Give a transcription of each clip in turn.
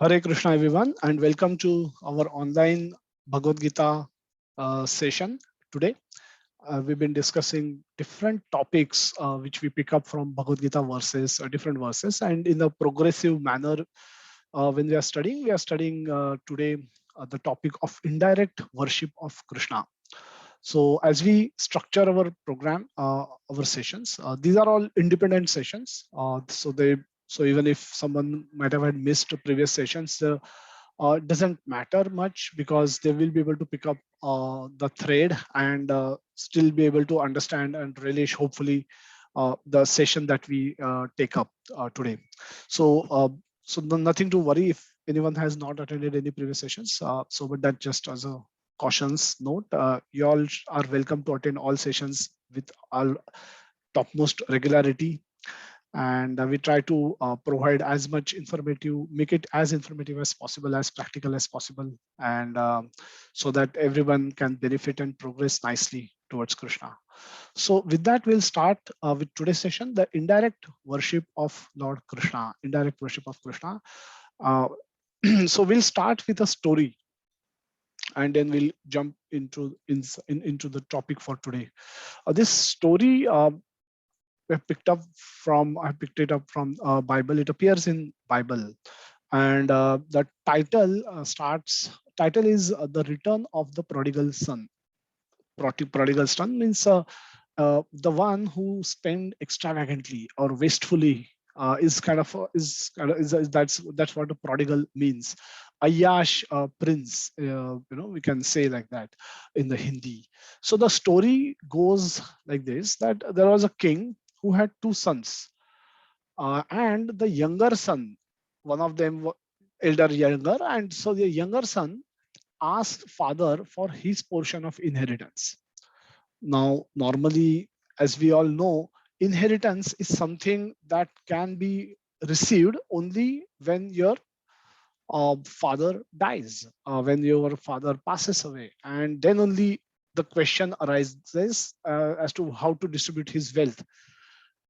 Hare Krishna everyone and welcome to our online Bhagavad-Gita session today. We've been discussing different topics which we pick up from Bhagavad-Gita verses, different verses, and in a progressive manner. When we are studying today the topic of indirect worship of Krishna. So as we structure our program, our sessions, these are all independent sessions. So even if someone might have had missed previous sessions, it doesn't matter much because they will be able to pick up the thread and still be able to understand and relish hopefully the session that we take up today. So nothing to worry if anyone has not attended any previous sessions. But that just as a cautions note, you all are welcome to attend all sessions with all topmost regularity, and we try to provide as much informative, make it as informative as possible, as practical as possible, and so that everyone can benefit and progress nicely towards Krishna. So with that, we'll start with today's session, the indirect worship of Lord Krishna, indirect worship of Krishna. So we'll start with a story and then we'll jump into the topic for today. This story I picked it up from Bible. It appears in Bible, and the title is the return of the prodigal son. Prodigal son means the one who spend extravagantly or wastefully is that's what a prodigal means. Ayash prince, we can say like that in the Hindi. So the story goes like this: that there was a king who had two sons, and the younger son, one of them elder younger, and so the younger son asked father for his portion of inheritance. Now, normally, as we all know, inheritance is something that can be received only when your father dies, when your father passes away, and then only the question arises as to how to distribute his wealth.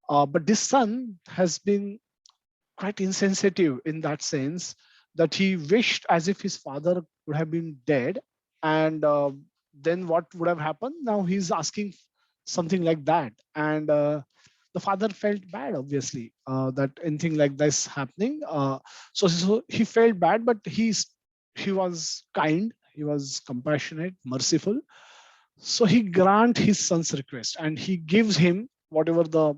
But this son has been quite insensitive in that sense that he wished as if his father would have been dead, and then what would have happened. Now he's asking something like that, and the father felt bad, obviously, that anything like this happening. So he felt bad, but he was kind, he was compassionate, merciful. So he grant his son's request and he gives him whatever the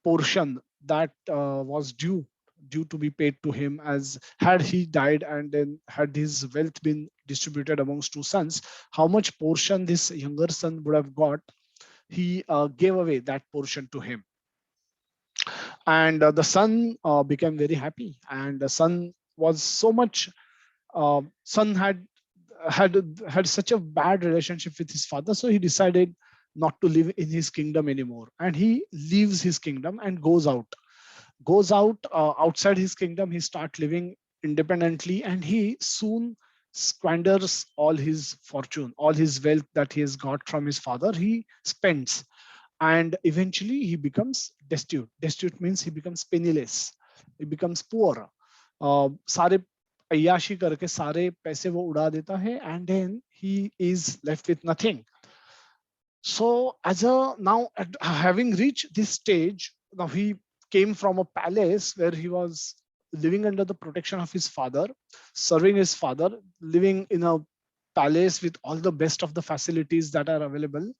portion that was due to be paid to him, as had he died and then had his wealth been distributed amongst two sons, how much portion this younger son would have got. He gave away that portion to him, and the son became very happy, and the son was so much son had such a bad relationship with his father, so he decided not to live in his kingdom anymore, and he leaves his kingdom and goes out outside his kingdom. He starts living independently, and he soon squanders all his fortune, all his wealth that he has got from his father. He spends, and eventually he becomes destitute. Destitute means he becomes penniless, he becomes poor. सारे अय्याशी करके सारे पैसे वो उड़ा देता है, and then he is left with nothing. So having reached this stage, now he came from a palace where he was living under the protection of his father, serving his father, living in a palace with all the best of the facilities that are available.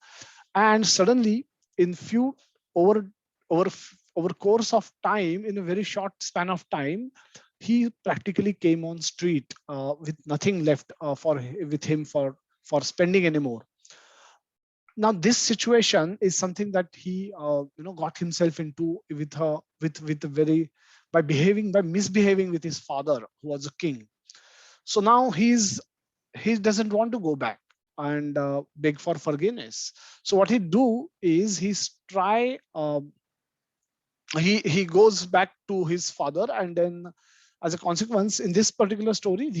And suddenly, in few over over over course of time, in a very short span of time, he practically came on street with nothing left with him for spending anymore. Now this situation is something that he got himself into with a very by misbehaving with his father, who was a king. So now he doesn't want to go back and beg for forgiveness. So what he do is he goes back to his father, and then as a consequence, in this particular story,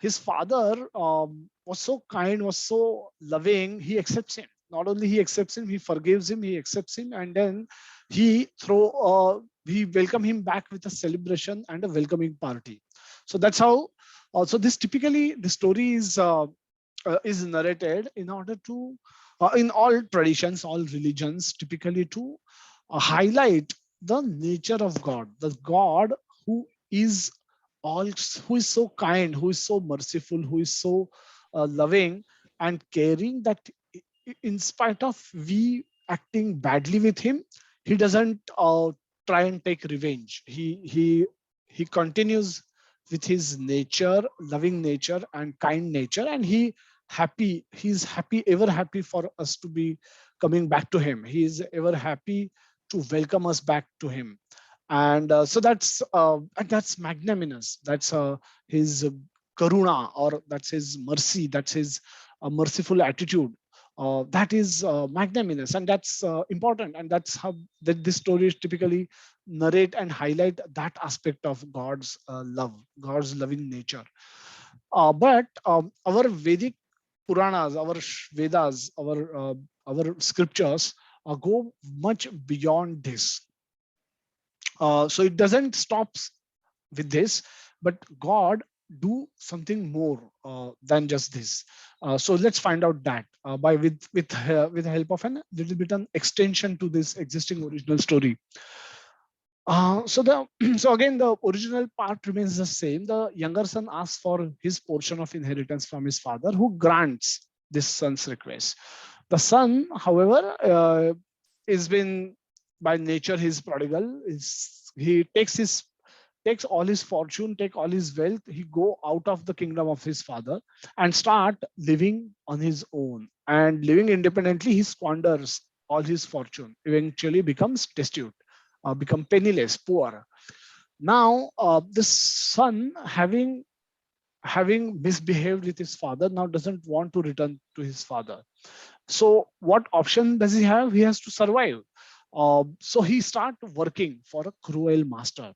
his father was so kind, was so loving. He accepts him. Not only he accepts him, he forgives him, he accepts him, and then he welcome him back with a celebration and a welcoming party. So that's how. Also, this typically the story is narrated in order to, in all traditions, all religions, typically to highlight the nature of God, the God who is all, who is so kind, who is so merciful, who is so loving and caring, that in spite of we acting badly with him, he doesn't try and take revenge. He continues with his nature, loving nature and kind nature, and he's happy, ever happy for us to be coming back to him. He is ever happy to welcome us back to him. And so that's magnanimous. That's his karuna, or that's his mercy, that's his merciful attitude. That is magnanimous, and that's important, and that's how that this story is typically narrate and highlight that aspect of God's love, God's loving nature. But our Vedic Puranas, our Vedas, our scriptures go much beyond this. So it doesn't stop with this, but God do something more than just this. So let's find out that by with the help of a little bit an extension to this existing original story. So the so again the original part remains the same. The younger son asks for his portion of inheritance from his father, who grants this son's request. The son, however, is been by nature his prodigal. Is he takes all his fortune, take all his wealth, he go out of the kingdom of his father and start living on his own. And living independently, he squanders all his fortune, eventually becomes destitute, become penniless, poor. Now, this son, having misbehaved with his father, now doesn't want to return to his father. So, what option does he have? He has to survive. So he start working for a cruel master.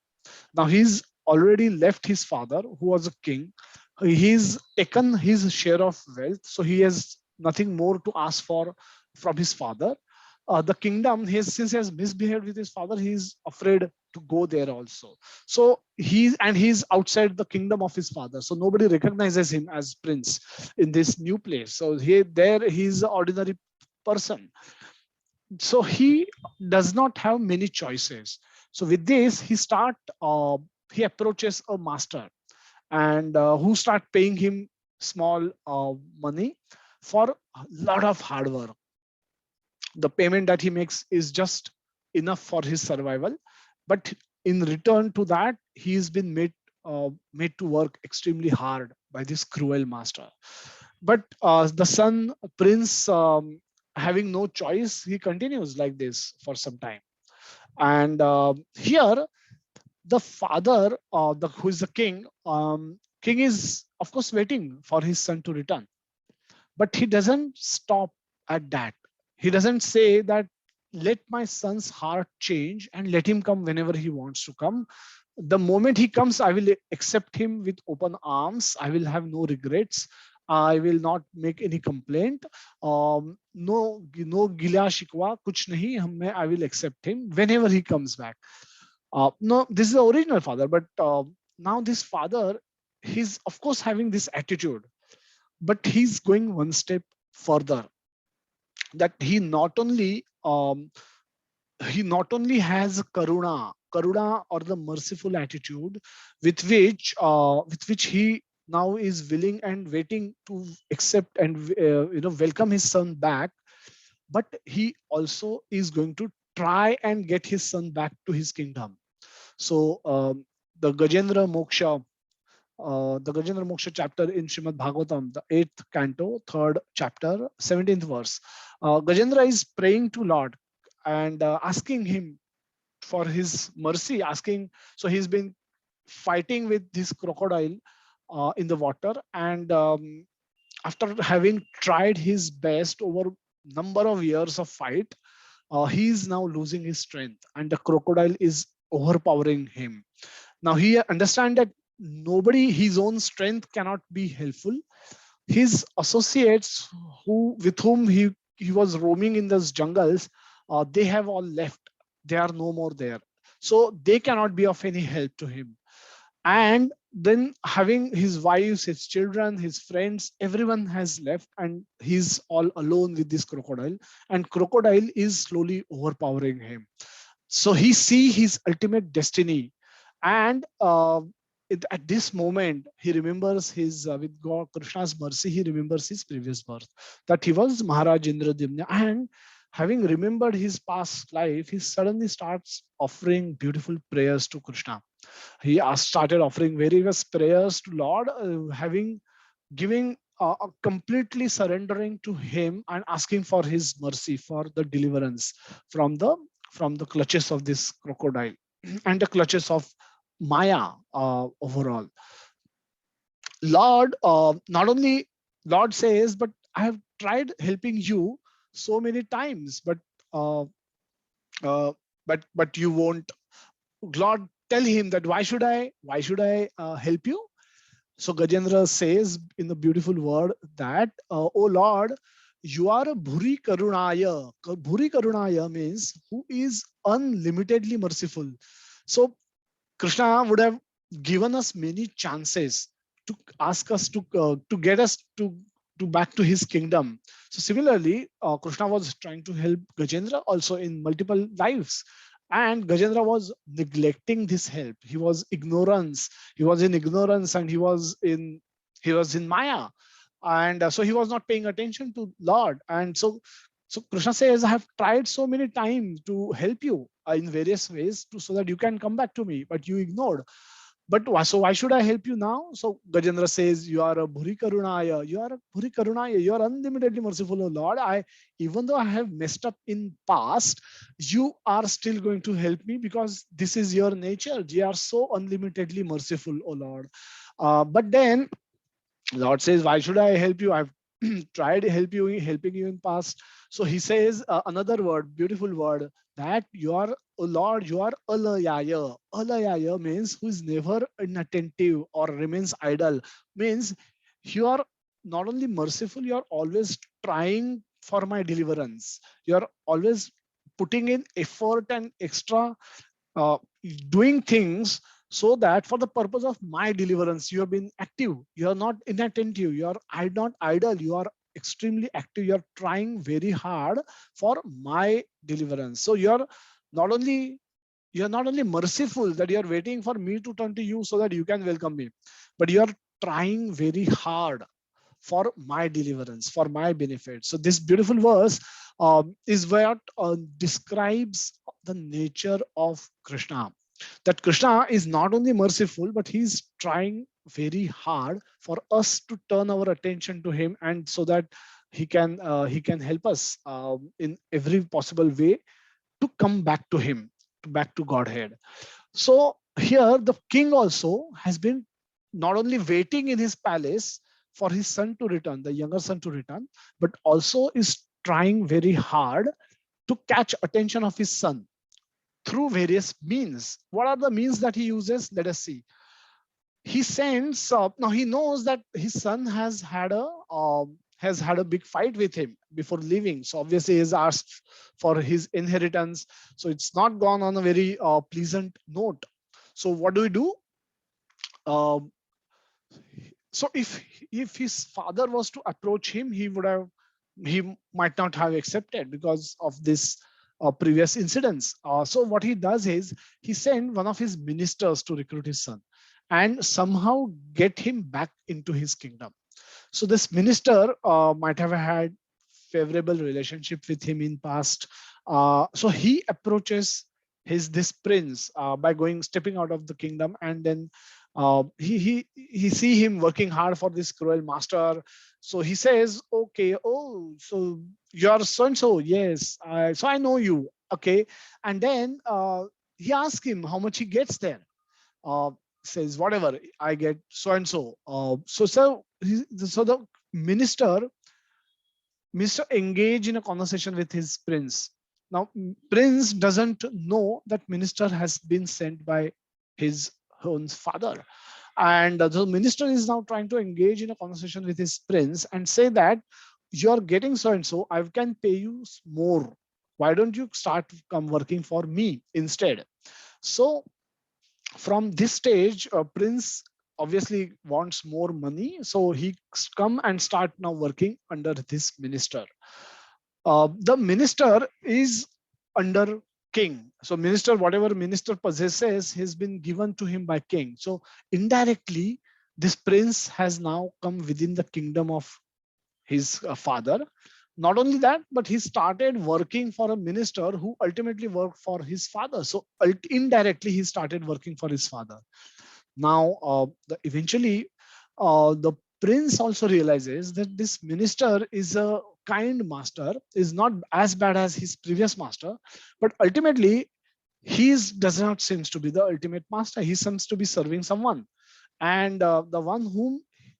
Now he's already left his father, who was a king. He's taken his share of wealth, so he has nothing more to ask for from his father. The kingdom, since he has misbehaved with his father, he's afraid to go there also. So he's outside the kingdom of his father. So nobody recognizes him as prince in this new place. So he's an ordinary person. So he does not have many choices. So with this, he approaches a master, and who start paying him small money for a lot of hard work. The payment that he makes is just enough for his survival, but in return to that, he's been made to work extremely hard by this cruel master. But the son prince, having no choice, he continues like this for some time. And here the father, who is the king, king is of course waiting for his son to return, but he doesn't stop at that. He doesn't say that let my son's heart change and let him come whenever he wants to come. The moment he comes, I will accept him with open arms. I will have no regrets. I will not make any complaint. No gila shikwa, kuch nahi. I will accept him whenever he comes back. No, this is the original father, but now this father, he's of course having this attitude, but he's going one step further. That he not only has karuna or the merciful attitude with which he now is willing and waiting to accept and welcome his son back, but he also is going to try and get his son back to his kingdom. So the Gajendra Moksha, the Gajendra Moksha chapter in Srimad Bhagavatam, the 8th canto, 3rd chapter, 17th verse. Gajendra is praying to Lord and asking him for his mercy, asking. So he's been fighting with this crocodile in the water, and after having tried his best over number of years of fight, he is now losing his strength, and the crocodile is overpowering him. Now he understands that his own strength cannot be helpful. His associates, with whom he was roaming in those jungles, they have all left. They are no more there. So they cannot be of any help to him. And then having his wives, his children, his friends, everyone has left, and he's all alone with this crocodile, and crocodile is slowly overpowering him. So he see his ultimate destiny, and at this moment he remembers his with God Krishna's mercy, he remembers his previous birth, that he was Maharaj Indradimna, and having remembered his past life, he suddenly starts offering beautiful prayers to Krishna. He started offering various prayers to Lord, having giving completely surrendering to him and asking for his mercy, for the deliverance from the clutches of this crocodile and the clutches of Maya overall. Lord, not only Lord says, but I have tried helping you so many times, uh, uh, but you won't. Lord, tell him that why should I help you? So Gajendra says in the beautiful word that, oh Lord, you are a Bhuri Karunaya. Bhuri Karunaya means who is unlimitedly merciful. So Krishna would have given us many chances to ask us to get us to back to his kingdom. So similarly, Krishna was trying to help Gajendra also in multiple lives, and Gajendra was neglecting this help. He was ignorance. He was in ignorance, and he was in Maya, and so he was not paying attention to Lord. And so Krishna says, I have tried so many times to help you in various ways so that you can come back to me, but you ignored. But so why should I help you now? So Gajendra says, you are a Bhuri Karunaya. You are a Bhuri Karunaya. You are unlimitedly merciful, O Lord. Even though I have messed up in past, you are still going to help me because this is your nature. You are so unlimitedly merciful, O Lord. But then Lord says, why should I help you? I've tried helping you in past. So he says another word, beautiful word, that you are, oh Lord, you are alayaya. Alayaya means who is never inattentive or remains idle. Means you are not only merciful, you are always trying for my deliverance. You are always putting in effort and extra uh, doing things so that for the purpose of my deliverance, you have been active. You are not inattentive. You are not idle. You are extremely active. You are trying very hard for my deliverance. So you are not only merciful that you are waiting for me to turn to you so that you can welcome me, but you are trying very hard for my deliverance, for my benefit. So this beautiful verse is what describes the nature of Krishna. That Krishna is not only merciful, but he's trying very hard for us to turn our attention to him, and so that he can help us in every possible way to come back to him, back to Godhead. So here the king also has been not only waiting in his palace for his son to return, the younger son to return, but also is trying very hard to catch attention of his son through various means. What are the means that he uses? Let us see. He sends now he knows that his son has had a big fight with him before leaving. So obviously he's asked for his inheritance. So it's not gone on a very pleasant note. So what do we do? Um, so if his father was to approach him, he might not have accepted because of this previous incidents. So what he does is he sent one of his ministers to recruit his son and somehow get him back into his kingdom. So this minister might have had favorable relationship with him in past. So he approaches this prince by stepping out of the kingdom, and then he see him working hard for this cruel master. So he says, okay, oh, so you're so and so, yes, so I know you, okay. And then he asks him how much he gets there. uh, Says, whatever I get, so and so. So the minister engage in a conversation with his prince. Now prince doesn't know that minister has been sent by his own father, and the minister is now trying to engage in a conversation with his prince and say that you're getting so and so, I can pay you more. Why don't you start come working for me instead? So From this stage, Prince obviously wants more money, so he come and start now working under this minister. The minister is under king. So minister, whatever minister possesses, has been given to him by king. So indirectly, this prince has now come within the kingdom of his father. Not only that, but he started working for a minister who ultimately worked for his father. So indirectly, he started working for his father. Now, eventually, the prince also realizes that this minister is a kind master, is not as bad as his previous master, but ultimately, he does not seems to be the ultimate master. He seems to be serving someone, and the one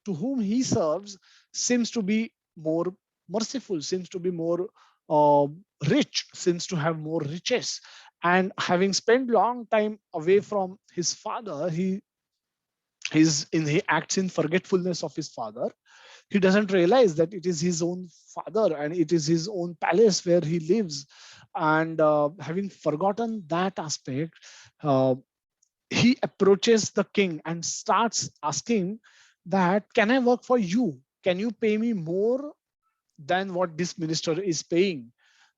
to whom he serves seems to be more merciful, seems to be more uh, rich, seems to have more riches. And having spent long time away from his father, he acts in forgetfulness of his father. He doesn't realize that it is his own father and it is his own palace where he lives. And having forgotten that aspect, uh, he approaches the king and starts asking that, can I work for you? Can you pay me more than what this minister is paying?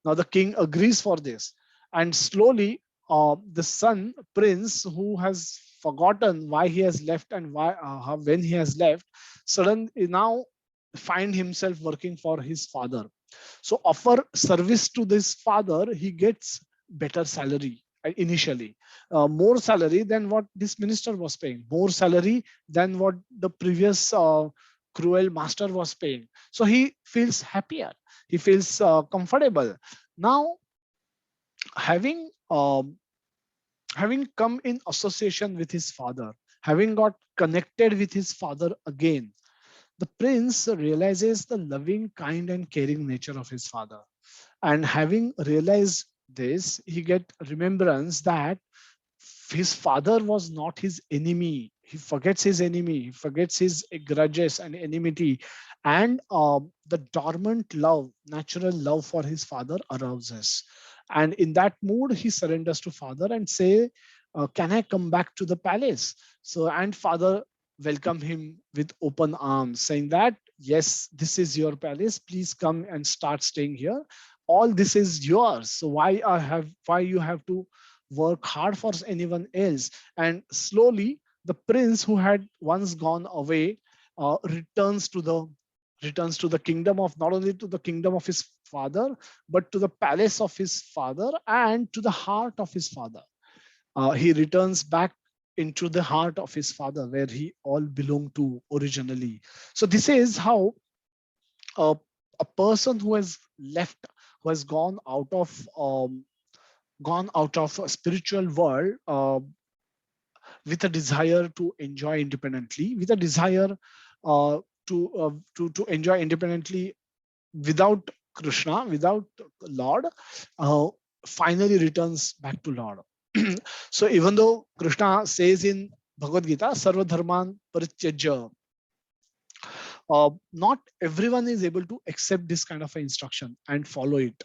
Now the king agrees for this, and slowly the son prince, who has forgotten why he has left and why when he has left, suddenly now find himself working for his father. So offer service to this father, he gets better salary initially, more salary than what this minister was paying, more salary than what the previous cruel master was paying. So he feels happier, he feels comfortable. Now, having having come in association with his father, having got connected with his father again, the prince realizes the loving, kind, and caring nature of his father. And having realized this, he get remembrance that his father was not his enemy. He forgets his enemy, he forgets his grudges and enmity, and the dormant love, natural love for his father arouses. And in that mood, he surrenders to father and say, "Can I come back to the palace?" So, and father welcome him with open arms, saying that, "Yes, this is your palace. Please come and start staying here. All this is yours. So why you have to work hard for anyone else?" And slowly, the prince who had once gone away returns to the kingdom of, not only to the kingdom of his father, but to the palace of his father and to the heart of his father. He returns back into the heart of his father, where he all belonged to originally. So this is how a, a person who has left, who has gone out of a spiritual world with a desire to enjoy independently, with a desire uh, to enjoy independently without Krishna, without Lord, uh, finally returns back to Lord. So even though Krishna says in Bhagavad-Gita, Sarva Dharman Parityajya, not everyone is able to accept this kind of instruction and follow it,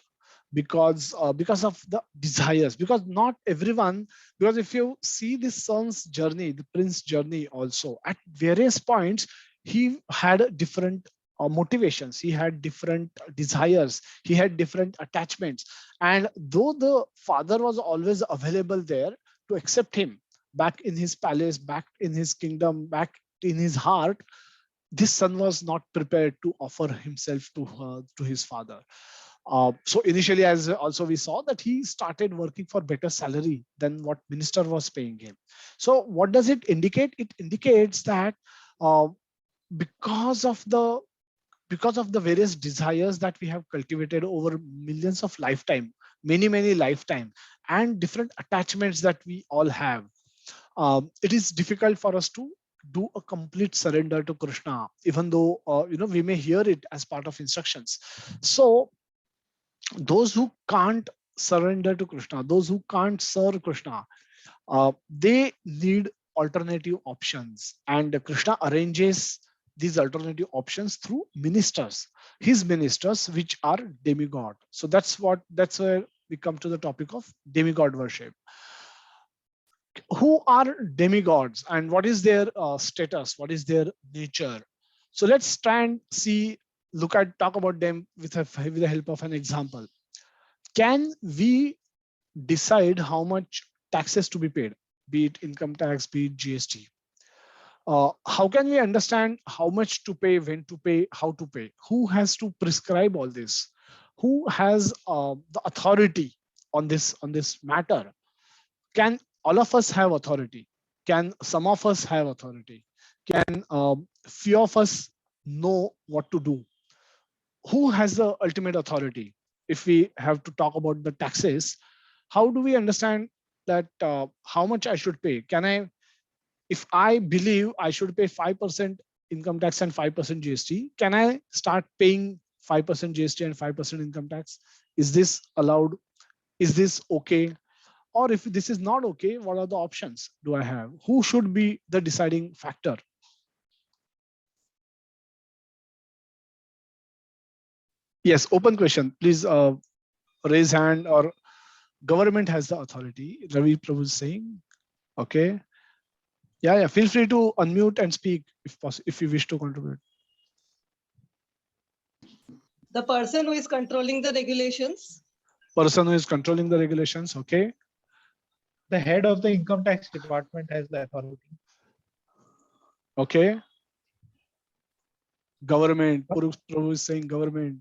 because of the desires, because not everyone, because if you see this son's journey, the prince journey, also at various points he had different motivations, he had different desires, he had different attachments. And though the father was always available there to accept him back in his palace, back in his kingdom, back in his heart, this son was not prepared to offer himself to his father. So initially, as also we saw, that he started working for better salary than what minister was paying him. So what does it indicate? It indicates that uh, because of the various desires that we have cultivated over millions of lifetime, many lifetime, and different attachments that we all have, it is difficult for us to do a complete surrender to Krishna, even though we may hear it as part of instructions. So those who can't surrender to Krishna, those who can't serve Krishna, they need alternative options, and Krishna arranges these alternative options through ministers, his ministers, which are demigod. So that's where we come to the topic of demigod worship. who are demigods and what is their status, what is their nature. So let's try and talk about them with the help of an example. Can we decide how much taxes to be paid, be it income tax, be it GST? How can we understand how much to pay, when to pay, how to pay? Who has to prescribe all this? Who has the authority on this matter? Can all of us have authority? Can some of us have authority? Can few of us know what to do? Who has the ultimate authority? If we have to talk about the taxes, how do we understand that how much I should pay? Can I, if I believe I should pay 5% income tax and 5% GST, can I start paying 5% GST and 5% income tax? Is this allowed? Is this okay? Or if this is not okay, what are the options do I have? Who should be the deciding factor? Yes, open question. Please raise hand, or government has the authority. Ravi Prabhu is saying, okay. Yeah. Feel free to unmute and speak if possible, if you wish to contribute. The person who is controlling the regulations. Person who is controlling the regulations, okay. The head of the income tax department has the authority. Okay. Government. Prabhu is saying government.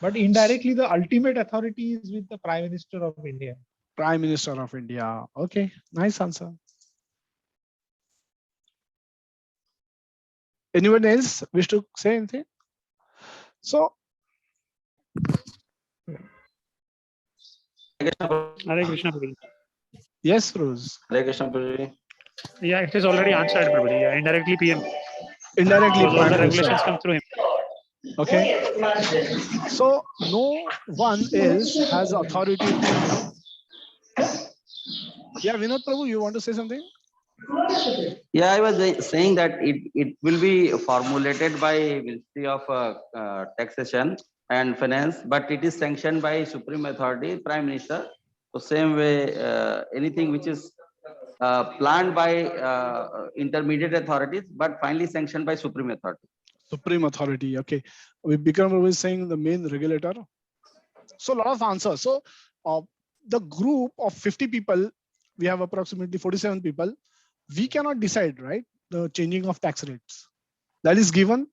But indirectly, the ultimate authority is with the Prime Minister of India. Prime Minister of India. Okay, nice answer. Anyone else wish to say anything? So, Hare Krishna, Prabhuji. yes, Rose. Hare Krishna, Prabhuji. Yeah, it is already answered, Prabhuji. Yeah, indirectly PM. Indirectly, Because all Prime the Minister. regulations come through him. Okay. So no one else has authority to. Yeah, Vinod Prabhu, you want to say something? Yeah, I was saying that it will be formulated by Ministry of Taxation and Finance, but it is sanctioned by Supreme Authority, Prime Minister. So same way, anything which is planned by intermediate authorities, but finally sanctioned by Supreme Authority. Supreme Authority. Okay. Bikram Prabhu is saying the main regulator. So a lot of answers. So the group of 50 people, we have approximately 47 people. We cannot decide, right? The changing of tax rates. That is given.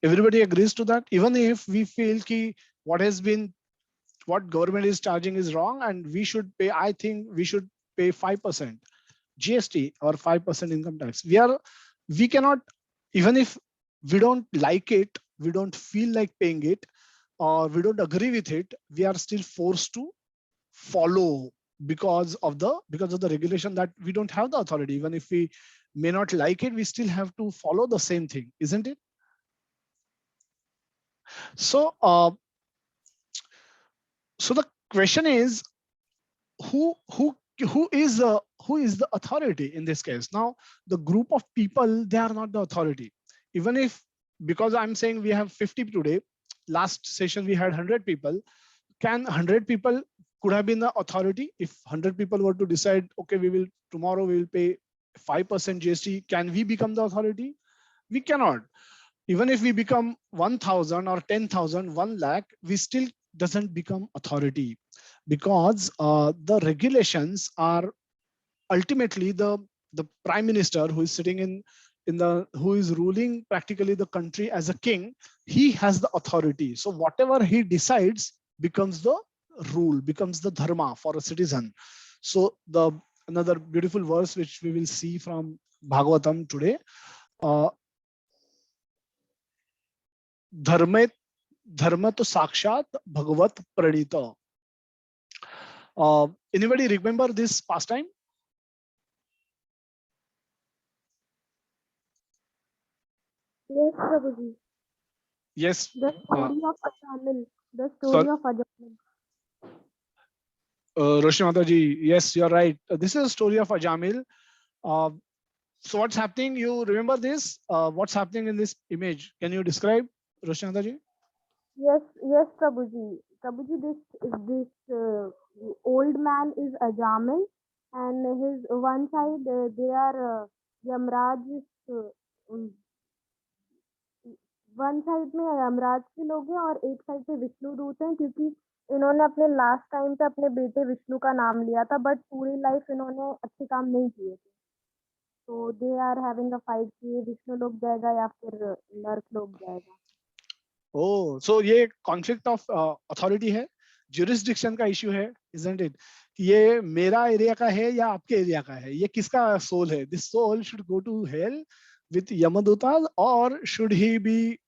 Everybody agrees to that. Even if we feel ki what government is charging is wrong and we should pay, I think we should pay 5% GST or 5% income tax. We cannot, even if we don't like it, we don't feel like paying it, or we don't agree with it, we are still forced to follow because of the regulation that we don't have the authority. Even if we may not like it, we still have to follow the same thing, isn't it? So so the question is, who is the authority in this case? Now the group of people, they are not the authority. Even if, because I'm saying we have 50 today, last session we had 100 people. Can 100 people could have been the authority? If 100 people were to decide, okay, tomorrow we will pay 5% GST, can we become the authority? We cannot. Even if we become 1,000 or 10,000, 1 lakh, we still doesn't become authority, because the regulations are ultimately the prime minister who is sitting who is ruling practically the country as a king. He has the authority. So whatever he decides becomes the rule, becomes the dharma for a citizen. So another beautiful verse which we will see from Bhagavatam today. Dharma to sakshat bhagavat pranita. Anybody remember this pastime? Yes, Prabhuji. Yes. The story of Ajamil. The story Sorry? of Ajamil. Roshni Mataji, yes, you're right. This is a story of Ajamil. So what's happening? You remember this? What's happening in this image? Can you describe, Roshni Mataji? Yes, Prabhuji. Prabhuji, this old man is Ajamil, and his one side they are Yamraj, um, one side में यमराज के लोग हैं और एक side पे विष्णु दूत हैं, क्योंकि इन्होंने अपने लास्ट टाइम पे अपने बेटे विष्णु का नाम लिया था, बट पूरी लाइफ इन्होंने अच्छे काम नहीं किए थे। तो they are having a fight कि विष्णु लोग जाएगा या फिर नर्क लोग जाएगा। ओ, सो ये कॉन्फ्लिक्ट ऑफ अथॉरिटी है, ज्यूरिसडिक्शन का इश्यू है, इजंट इट? ये मेरा एरिया का है या आपके एरिया का है? ये किसका सोल है? This soul should go to hell with यमदूतास और should he be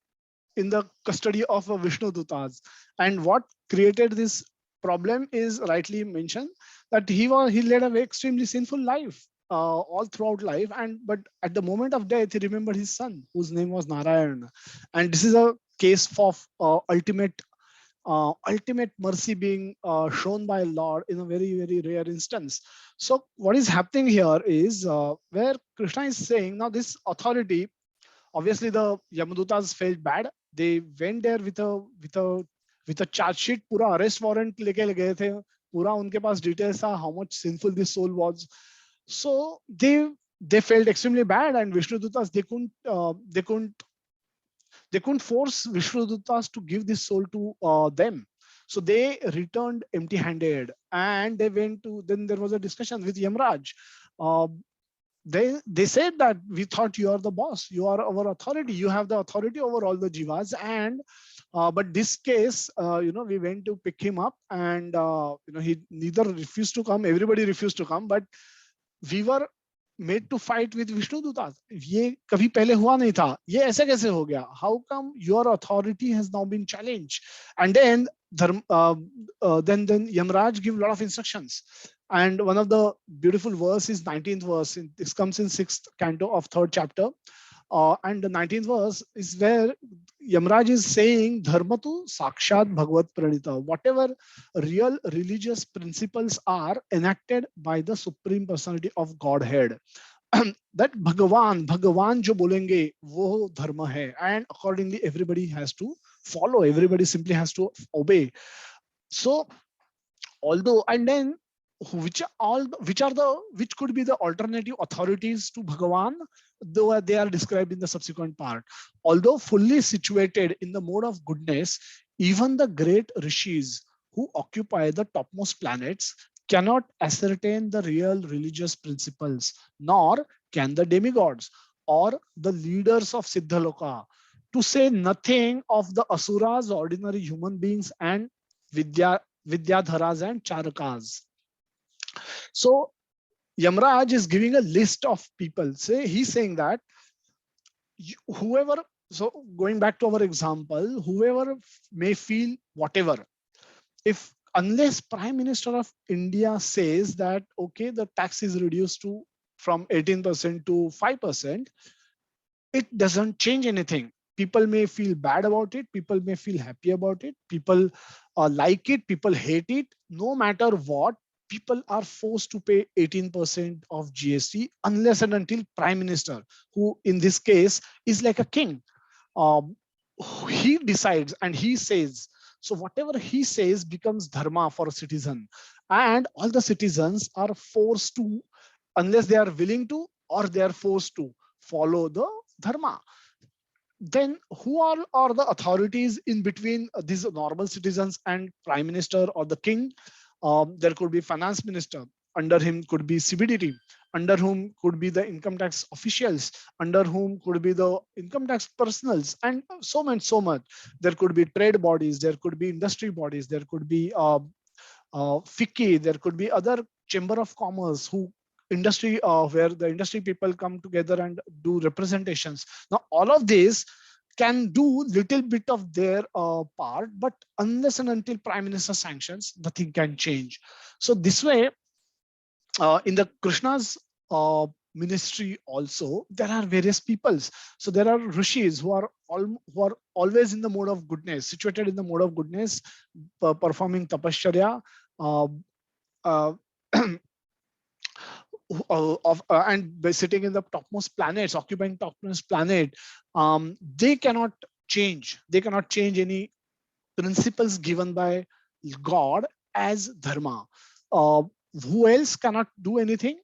in the custody of a Vishnu Dutas? And what created this problem is rightly mentioned, that he led a very extremely sinful life all throughout life, and but at the moment of death he remembered his son whose name was Narayan. And this is a case of ultimate mercy being shown by Lord in a very, very rare instance. So what is happening here is where Krishna is saying, now this authority, obviously the Yamadutas felt bad. They went there with a charge sheet, पूरा arrest warrant लेके गए थे, पूरा उनके पास details था how much sinful this soul was. So they felt extremely bad, and Vishnu Dutas they couldn't force Vishnu Dutas to give this soul to them. So they returned empty-handed, and they went to. Then there was a discussion with Yamraj. Uh, they said that we thought you are the boss, you are our authority, you have the authority over all the jivas, and but this case, we went to pick him up, and he neither refused to come, everybody refused to come, but we were made to fight with Vishnu Dutas. ये कभी पहले हुआ नहीं था, ये ऐसे कैसे हो गया? How come your authority has now been challenged? And then then Yamraj give a lot of instructions, and one of the beautiful verse is 19th verse. This comes in 6th canto of 3rd chapter, and the 19th verse is where Yamraj is saying, Dharmatu Sakshat Bhagavat Pranita. Whatever real religious principles are enacted by the Supreme Personality of Godhead, that Bhagavan जो बोलेंगे वो धर्म है, and accordingly everybody has to follow, everybody simply has to obey. So although, and then which could be the alternative authorities to Bhagavan, though they are described in the subsequent part. Although fully situated in the mode of goodness, even the great rishis who occupy the topmost planets cannot ascertain the real religious principles, nor can the demigods or the leaders of Siddhaloka, to say nothing of the asuras, ordinary human beings, and Vidyadharas and Charakas. So Yamraj is giving a list of people. He's saying that whoever, so going back to our example, whoever may feel whatever, if unless Prime Minister of India says that, okay, the tax is reduced to from 18% to 5%, it doesn't change anything. People may feel bad about it, people may feel happy about it, people like it, people hate it. No matter what, people are forced to pay 18% of GST unless and until Prime Minister, who in this case is like a king, he decides and he says. So whatever he says becomes dharma for a citizen, and all the citizens are forced to, unless they are willing to or they are forced to, follow the dharma. Then who are the authorities in between these normal citizens and Prime Minister or the king? There could be finance minister, under him could be CBDT, under whom could be the income tax officials, under whom could be the income tax personals, and so much. There could be trade bodies, there could be industry bodies, there could be FICCI, there could be other chamber of commerce who industry where the industry people come together and do representations. Now all of these can do little bit of their part, but unless and until Prime Minister sanctions, nothing can change. So this way, in the Krishna's ministry also, there are various peoples. So there are rishis who are always in the mode of goodness, situated in the mode of goodness, performing tapasya, and by sitting in the topmost planets, occupying topmost planet. They cannot change any principles given by God as dharma. who else cannot do anything?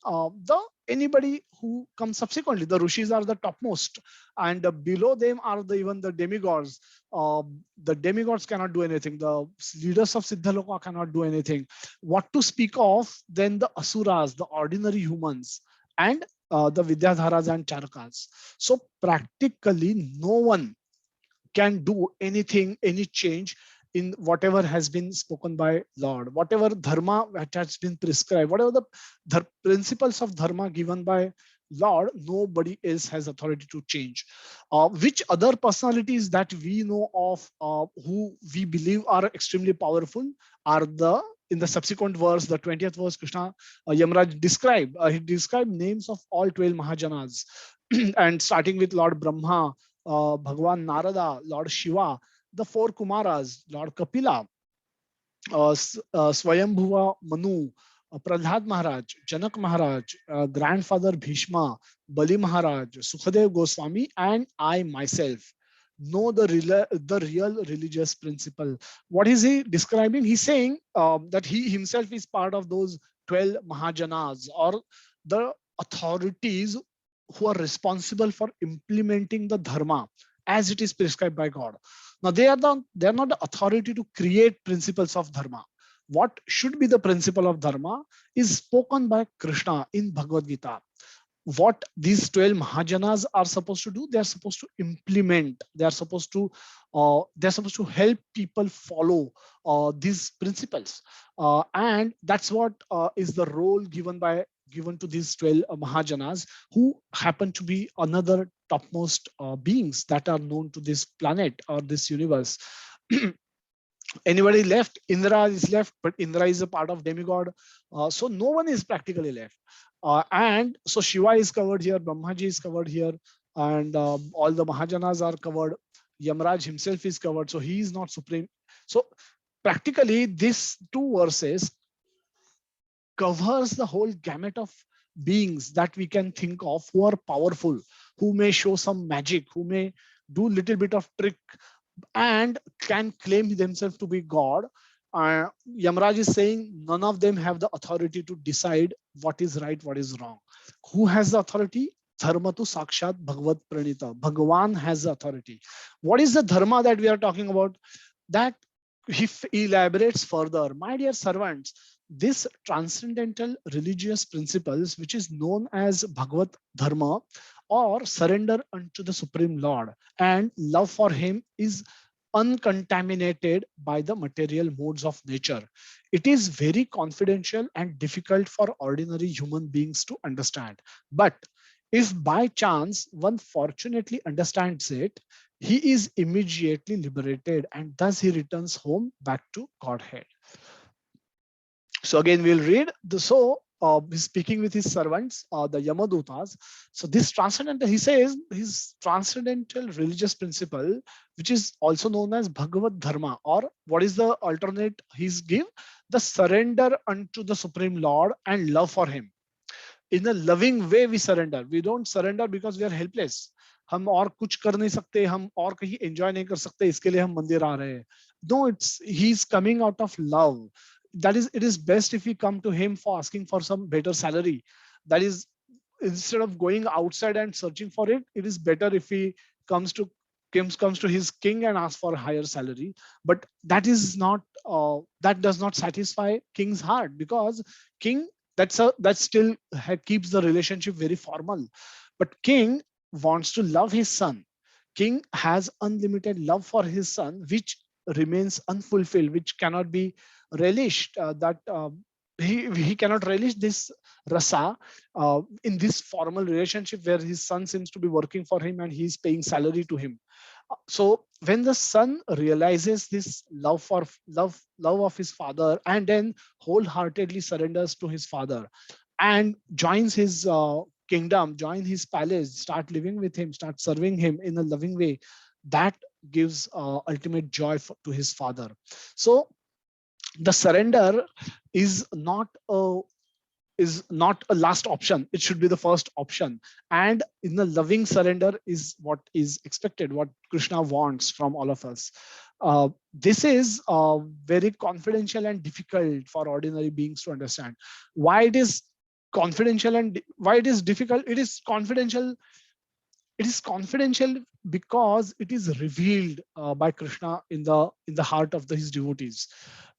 Anybody who comes subsequently. The rishis are the topmost, and below them are even the demigods. The demigods cannot do anything. The leaders of Siddhaloka cannot do anything. What to speak of then the asuras, the ordinary humans, and the vidyadharas and charakas. So practically no one can do anything, any change in whatever has been spoken by Lord, whatever dharma that has been prescribed, whatever the principles of dharma given by Lord, nobody else has authority to change. Which other personalities that we know of who we believe are extremely powerful are in the subsequent verse, the 20th verse, Krishna Yamraj described. He described names of all 12 Mahajanas, and starting with Lord Brahma, Bhagwan Narada, Lord Shiva, the four Kumaras, Lord Kapila, Swayambhuva Manu, Prahlad Maharaj, Janak Maharaj, grandfather Bhishma, Bali Maharaj, Sukhadev Goswami, and I myself know the real religious principle. What is he describing? He's saying that he himself is part of those 12 Mahajanas, or the authorities who are responsible for implementing the dharma as it is prescribed by God. Now they are not the authority to create principles of dharma. What should be the principle of dharma is spoken by Krishna in Bhagavad-Gita. What these 12 Mahajanas are supposed to do, they are supposed to implement. They are supposed to help people follow these principles, and that's what is the role given to these 12 Mahajanas, who happen to be another topmost beings that are known to this planet or this universe. Anybody left? Indra is left, but Indra is a part of demigod, so no one is practically left. And so Shiva is covered here, Brahmaji is covered here, and all the Mahajanas are covered. Yamraj himself is covered, so he is not supreme. So practically these two verses covers the whole gamut of beings that we can think of who are powerful, who may show some magic, who may do little bit of trick, and can claim themselves to be God. Yamraj is saying none of them have the authority to decide what is right, what is wrong. Who has the authority? Dharma tu sakshat bhagavad pranita. Bhagavan has the authority. What is the dharma that we are talking about? That he elaborates further. My dear servants, this transcendental religious principles, which is known as Bhagavad Dharma, or surrender unto the Supreme Lord, and love for him, is uncontaminated by the material modes of nature. It is very confidential and difficult for ordinary human beings to understand. But if by chance one fortunately understands it, he is immediately liberated, and thus he returns home back to Godhead. So again, we'll read he's speaking with his servants, the Yamadutas. So this transcendental, he says, his transcendental religious principle, which is also known as Bhagavad Dharma, or what is the alternate he's give? The surrender unto the Supreme Lord and love for him. In a loving way we surrender. We don't surrender because we are helpless. हम और कुछ कर नहीं सकते, हम और कहीं enjoy नहीं कर सकते, इसके लिए हम मंदिर आ रहे हैं. No, he's coming out of love. That is, it is best if we come to him for asking for some better salary. That is, instead of going outside and searching for it, it is better if he comes to his king and asks for a higher salary. But that is not that does not satisfy king's heart, because king, that still keeps the relationship very formal. But king wants to love his son. King has unlimited love for his son, which remains unfulfilled, which cannot be relished. He cannot relish this rasa in this formal relationship where his son seems to be working for him and he is paying salary to him. So when the son realizes this love of his father, and then wholeheartedly surrenders to his father and joins his kingdom, join his palace, start living with him, start serving him in a loving way, that gives ultimate joy to his father. So the surrender is not a last option. It should be the first option. And in the loving surrender is what is expected, what Krishna wants from all of us. This is very confidential and difficult for ordinary beings to understand. Why it is confidential and why it is difficult? It is confidential. It is confidential because it is revealed by Krishna in the heart of his devotees.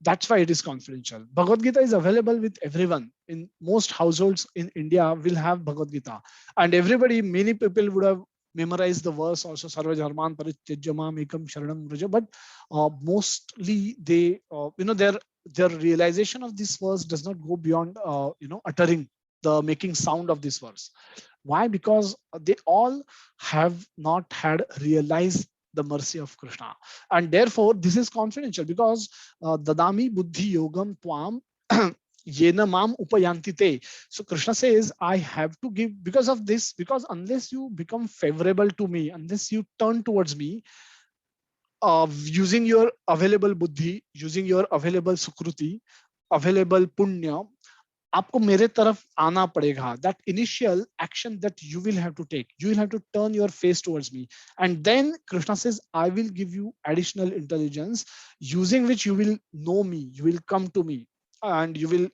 That's why it is confidential. Bhagavad Gita is available with everyone. In most households in India will have Bhagavad Gita, and everybody, many people would have memorized the verse also, Sarva Dharman Parityajya Mam Ekam Sharanam Vraja. But mostly they, their realization of this verse does not go beyond, uttering the making sound of this verse. Why? Because they all have not had realized the mercy of Krishna, and therefore this is confidential. Because dadami buddhi yogam tvam yena mam upayanti te. So Krishna says, I have to give because of this, because unless you become favorable to me, unless you turn towards me, using your available buddhi, using your available sukruti, available punya, आपको मेरे तरफ आना पड़ेगा. That initial action that you will have to take, you will have to turn your face towards me, and then Krishna says, I will give you additional intelligence using which you will know me, you will come to me, and you will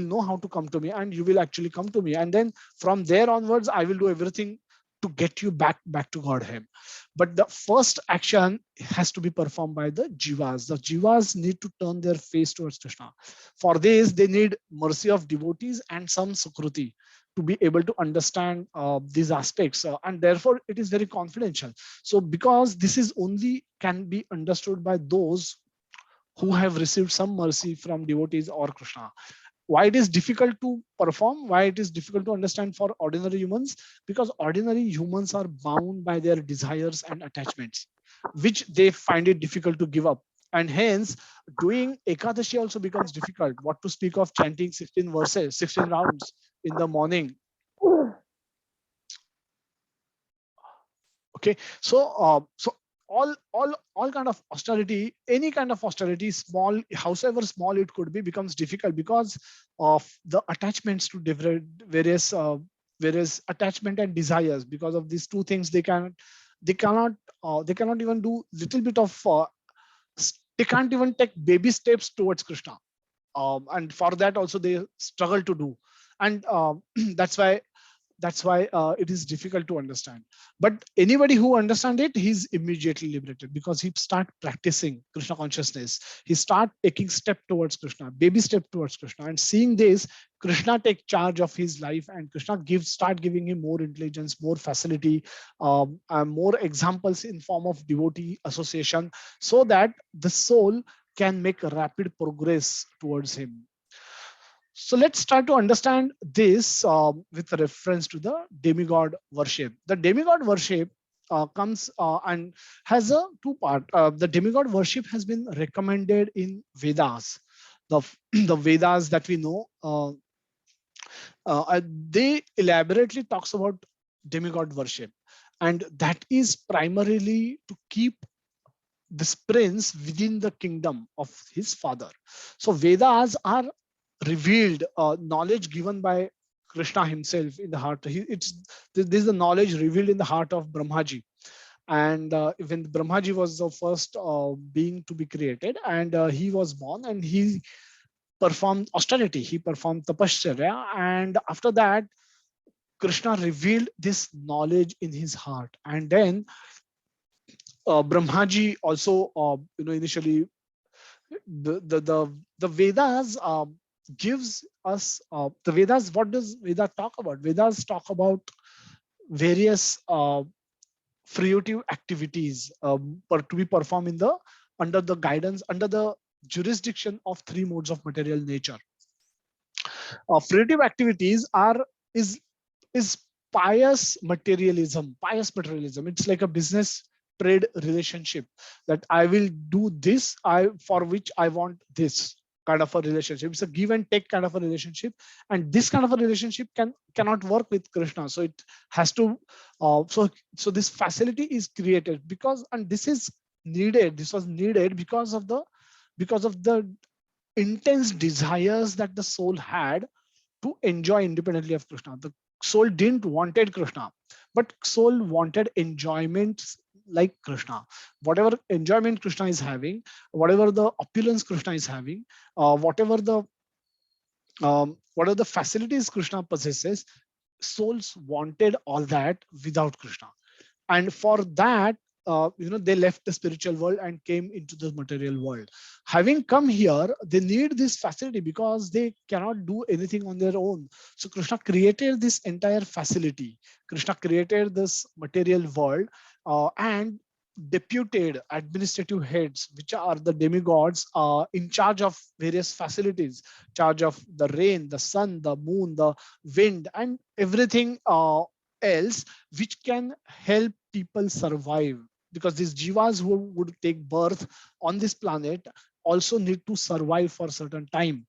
know how to come to me, and you will actually come to me, and then from there onwards I will do everything to get you back to Godhead. But the first action has to be performed by the jivas. The jivas need to turn their face towards Krishna. For this, they need mercy of devotees and some sukruti to be able to understand these aspects, and therefore it is very confidential. So because this is only can be understood by those who have received some mercy from devotees or Krishna. Why it is difficult to perform, why it is difficult to understand for ordinary humans? Because ordinary humans are bound by their desires and attachments, which they find it difficult to give up, and hence doing ekadashi also becomes difficult. What to speak of chanting 16 verses, 16 rounds in the morning. Okay, so all kind of austerity, any kind of austerity, small, howsoever small it could be, becomes difficult because of the attachments to different various attachment and desires. Because of these two things, they cannot even do little bit of they can't even take baby steps towards Krishna, and for that also they struggle to do. And that's why it is difficult to understand. But anybody who understands it, he's immediately liberated, because he start practicing Krishna consciousness. He start taking step towards Krishna, baby step towards Krishna, and seeing this, Krishna take charge of his life, and Krishna start giving him more intelligence, more facility, and more examples in form of devotee association, so that the soul can make a rapid progress towards him. So let's try to understand this with reference to the demigod worship. The demigod worship comes and has a two part. The demigod worship has been recommended in Vedas. The, the Vedas that we know, they elaborately talks about demigod worship. And that is primarily to keep this prince within the kingdom of his father. So Vedas are revealed knowledge given by Krishna himself in the heart. This is the knowledge revealed in the heart of Brahmaji. And when Brahmaji was the first being to be created, and he was born, and he performed austerity, he performed tapasya, and after that Krishna revealed this knowledge in his heart. And then Brahmaji also, initially the Vedas gives us the Vedas. What does Veda talk about? Vedas talk about various fruitive activities to be performed in the under the guidance, under the jurisdiction of three modes of material nature. Fruitive activities is pious materialism. Pious materialism. It's like a business trade relationship, that I will do this, for which I want this kind of a relationship. It's a give and take kind of a relationship, and this kind of a relationship cannot work with Krishna. So it has to. So this facility is created because, and this is needed. This was needed because of the intense desires that the soul had to enjoy independently of Krishna. The soul didn't wanted Krishna, but soul wanted enjoyment like Krishna. Whatever enjoyment Krishna is having, whatever the opulence Krishna is having, whatever the facilities Krishna possesses, souls wanted all that without Krishna. And for that, they left the spiritual world and came into the material world. Having come here, they need this facility because they cannot do anything on their own. So Krishna created this entire facility. Krishna created this material world, and deputed administrative heads, which are the demigods, in charge of various facilities, charge of the rain, the sun, the moon, the wind, and everything else which can help people survive, because these jivas who would take birth on this planet also need to survive for a certain time.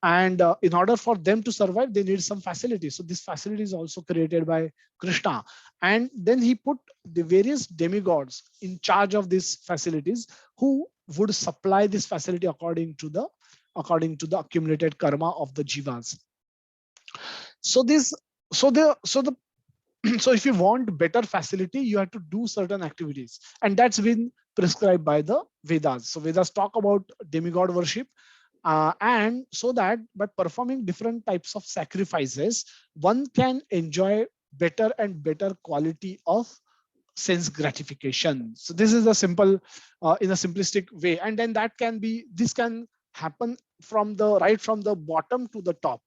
And in order for them to survive, they need some facilities. So this facility is also created by Krishna. And then he put the various demigods in charge of these facilities, who would supply this facility according to the accumulated karma of the jivas. So this so the so the so if you want better facility, you have to do certain activities, and that's been prescribed by the Vedas. So Vedas talk about demigod worship, and so that by performing different types of sacrifices, one can enjoy better and better quality of sense gratification. So this is a simple, in a simplistic way, and then this can happen from the bottom to the top.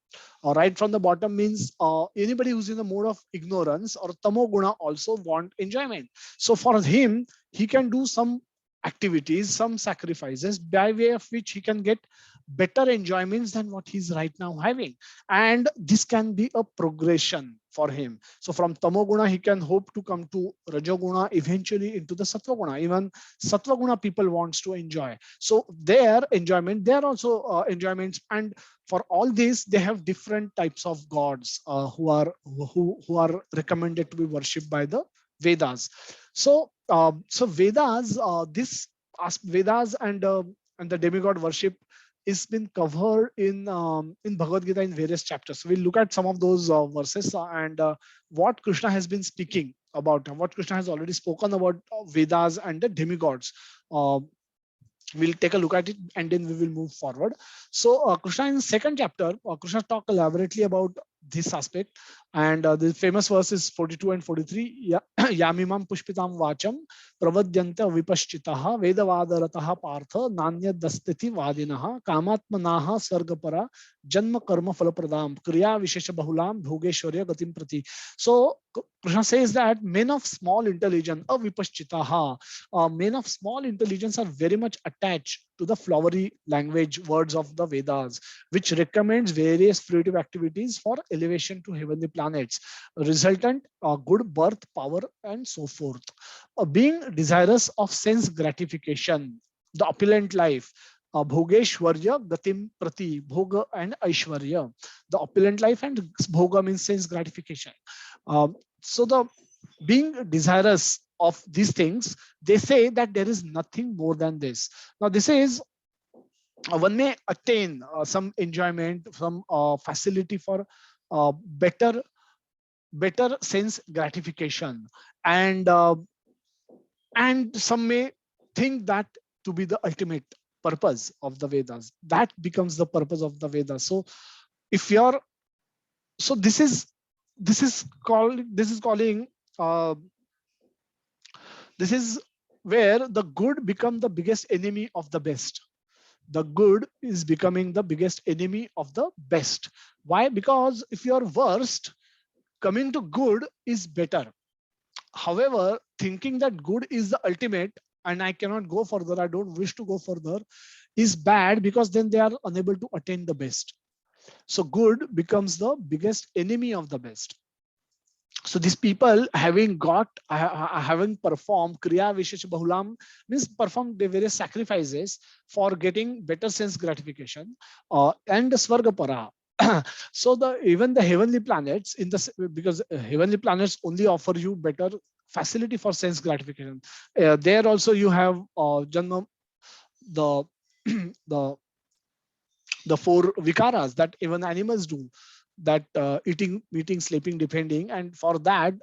Right from the bottom means anybody who's in the mode of ignorance or tamoguna also want enjoyment. So for him, he can do some activities, some sacrifices, by way of which he can get better enjoyments than what he's right now having. And this can be a progression for him. So from tamoguna, he can hope to come to rajoguna, eventually into the sattva-guna. Even sattva-guna people wants to enjoy. So their enjoyment, there are also enjoyments. And for all this, they have different types of gods who are recommended to be worshipped by the Vedas. So Vedas, Vedas and the demigod worship is been covered in Bhagavad-Gita in various chapters. So we'll look at some of those verses and what Krishna has been speaking about, what Krishna has already spoken about Vedas and the demigods. We'll take a look at it and then we will move forward. So Krishna in the second chapter, Krishna talked elaborately about this aspect, and the famous verse is 42 and 43. Yamimam pushpitam vacham pravadyanta vipaschitaha vedavadarataha partha nanya dastiti vadinaha kamatmanaha sargapara janma karma falapradam kriya vishesha bahulam bhogeshwarya gatim prati. So Krishna says that men of small intelligence, avipaschitaha, men of small intelligence are very much attached to the flowery language words of the Vedas, which recommends various fruitive activities for elevation to heavenly planets, resultant good birth, power, and so forth. Being desirous of sense gratification, the opulent life, Bhogeshwarya Gatim Prati, Bhoga and Aishwarya. The opulent life and Bhoga means sense gratification. So the being desirous of these things, they say that there is nothing more than this. Now this is one may attain some enjoyment, some facility for better sense gratification, and some may think that to be the ultimate purpose of the Vedas. That becomes the purpose of the Vedas. So if you're this is calling this is where the good become the biggest enemy of the best. The good is becoming the biggest enemy of the best. Why? Because if you're worst, coming to good is better. However, thinking that good is the ultimate and I cannot go further, I don't wish to go further, is bad, because then they are unable to attain the best. So good becomes the biggest enemy of the best. So these people having performed Kriya Vishesh Bahulam, means performed the various sacrifices for getting better sense gratification, and Svargapara. So even the heavenly planets because heavenly planets only offer you better facility for sense gratification. There also you have Janma, the the four vikaras that even animals do. eating, sleeping, depending, and for that,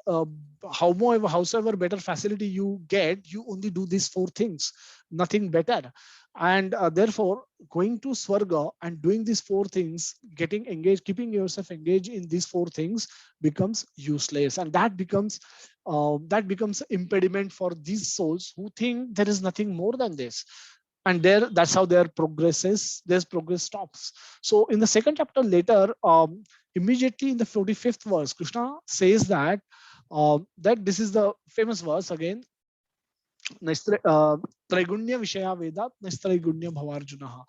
howsoever better facility you get, you only do these four things, nothing better. And therefore, going to Swarga and doing these four things, getting engaged, keeping yourself engaged in these four things becomes useless, and that becomes impediment for these souls who think there is nothing more than this. And that's how their progress stops. So in the second chapter later, immediately in the 45th verse, Krishna says that this is the famous verse again, Traigunya Vishaya Veda, Naistraigunya Bhavarjuna,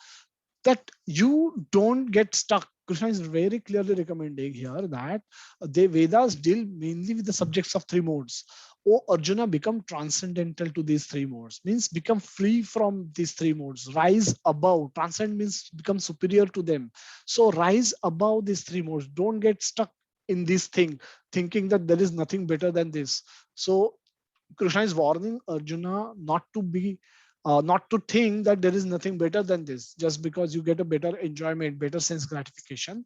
that you don't get stuck. Krishna is very clearly recommending here that the Vedas deal mainly with the subjects of three modes. Oh, Arjuna, become transcendental to these three modes, means become free from these three modes, rise above. Transcend means become superior to them. So rise above these three modes. Don't get stuck in this thing, thinking that there is nothing better than this. So Krishna is warning Arjuna not to think that there is nothing better than this. Just because you get a better enjoyment, better sense gratification,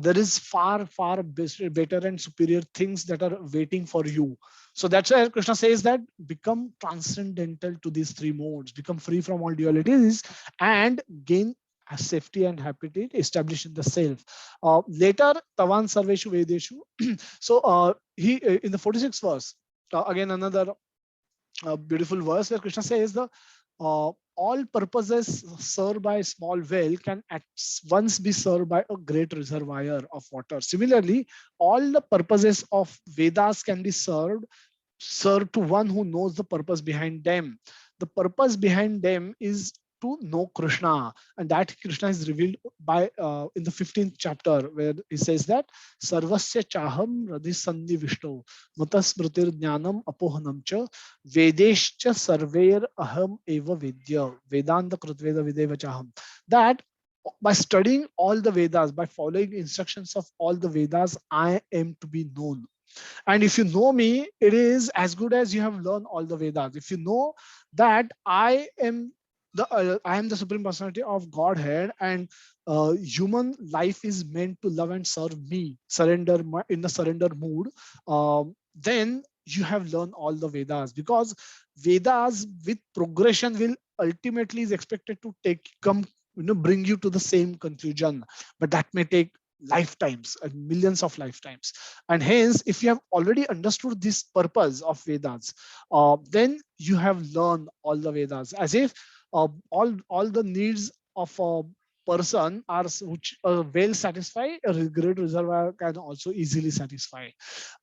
there is far better and superior things that are waiting for you. So that's why Krishna says that become transcendental to these three modes, become free from all dualities, and gain a safety and happiness established in the self. Later, Tavan Sarveshu Vedeshu. So he in the 46th verse, again another beautiful verse where Krishna says all purposes served by a small well can at once be served by a great reservoir of water. Similarly, all the purposes of Vedas can be served to one who knows the purpose behind them. The purpose behind them is to know Krishna, and that Krishna is revealed by in the 15th chapter, where he says that Sarvasya Chaham Radhisandhi Vishnu Matas Smritir Jnanam Apohanam Cha Vedescha Sarver Aham Eva Vidya Vedanta Krutveda Videva Chaham. That by studying all the Vedas, by following instructions of all the Vedas, I am to be known. And if you know me, it is as good as you have learned all the Vedas. If you know that I am the Supreme Personality of Godhead, and human life is meant to love and serve me, in the surrender mood, then you have learned all the Vedas, because Vedas with progression will ultimately is expected to bring you to the same conclusion, but that may take lifetimes and millions of lifetimes. And hence, if you have already understood this purpose of Vedas, then you have learned all the Vedas, as if all the needs of a person are which well satisfied, a great reservoir can also easily satisfy.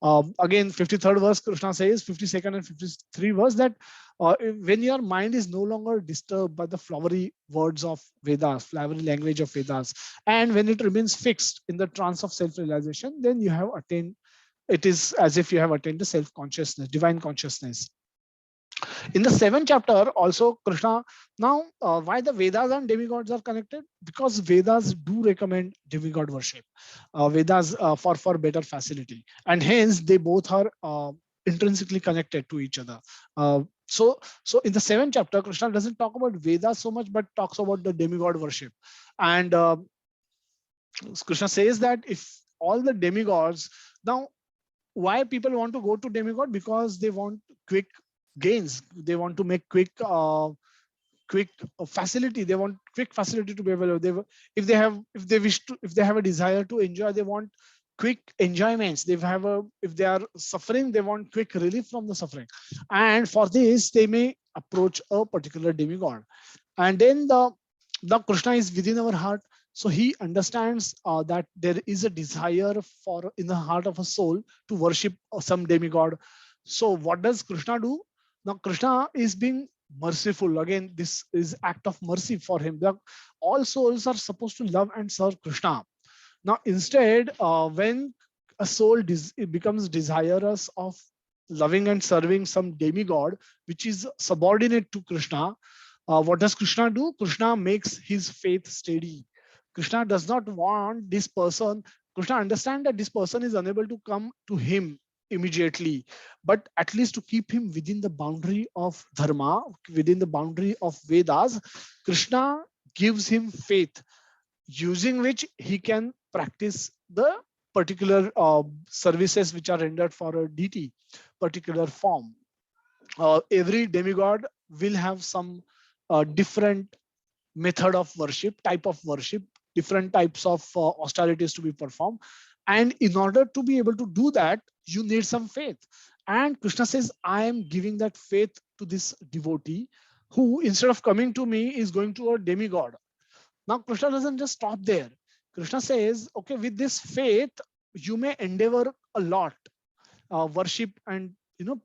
Again, 53rd verse, Krishna says, 52nd and 53rd verse, that when your mind is no longer disturbed by the flowery words of Vedas, flowery language of Vedas, and when it remains fixed in the trance of self-realization, then you have attained, it is as if you have attained the self-consciousness, divine consciousness. In the 7th chapter, also Krishna, now why the Vedas and demigods are connected? Because Vedas do recommend demigod worship, Vedas for better facility, and hence they both are intrinsically connected to each other. So in the 7th chapter, Krishna doesn't talk about Vedas so much, but talks about the demigod worship. And Krishna says that if all the demigods, now why people want to go to demigod? Because they want quick gains, they want to make quick facility, they want quick facility to be available. If they have a desire to enjoy, they want quick enjoyments. If they are suffering, they want quick relief from the suffering, and for this they may approach a particular demigod. And then the Krishna is within our heart, so he understands that there is a desire in the heart of a soul to worship some demigod. So what does Krishna do? Now Krishna is being merciful. Again, this is act of mercy for him. All souls are supposed to love and serve Krishna. Now instead, when a soul becomes desirous of loving and serving some demigod which is subordinate to Krishna, what does Krishna do? Krishna makes his faith steady. Krishna does not want this person. Krishna understands that this person is unable to come to him immediately, but at least to keep him within the boundary of Dharma, within the boundary of Vedas, Krishna gives him faith, using which he can practice the particular services which are rendered for a deity, particular form. Every demigod will have some different method of worship, type of worship, different types of austerities to be performed. And in order to be able to do that, you need some faith. And Krishna says, I am giving that faith to this devotee who, instead of coming to me, is going to a demigod. Now, Krishna doesn't just stop there. Krishna says, okay, with this faith, you may endeavor a lot, worship, and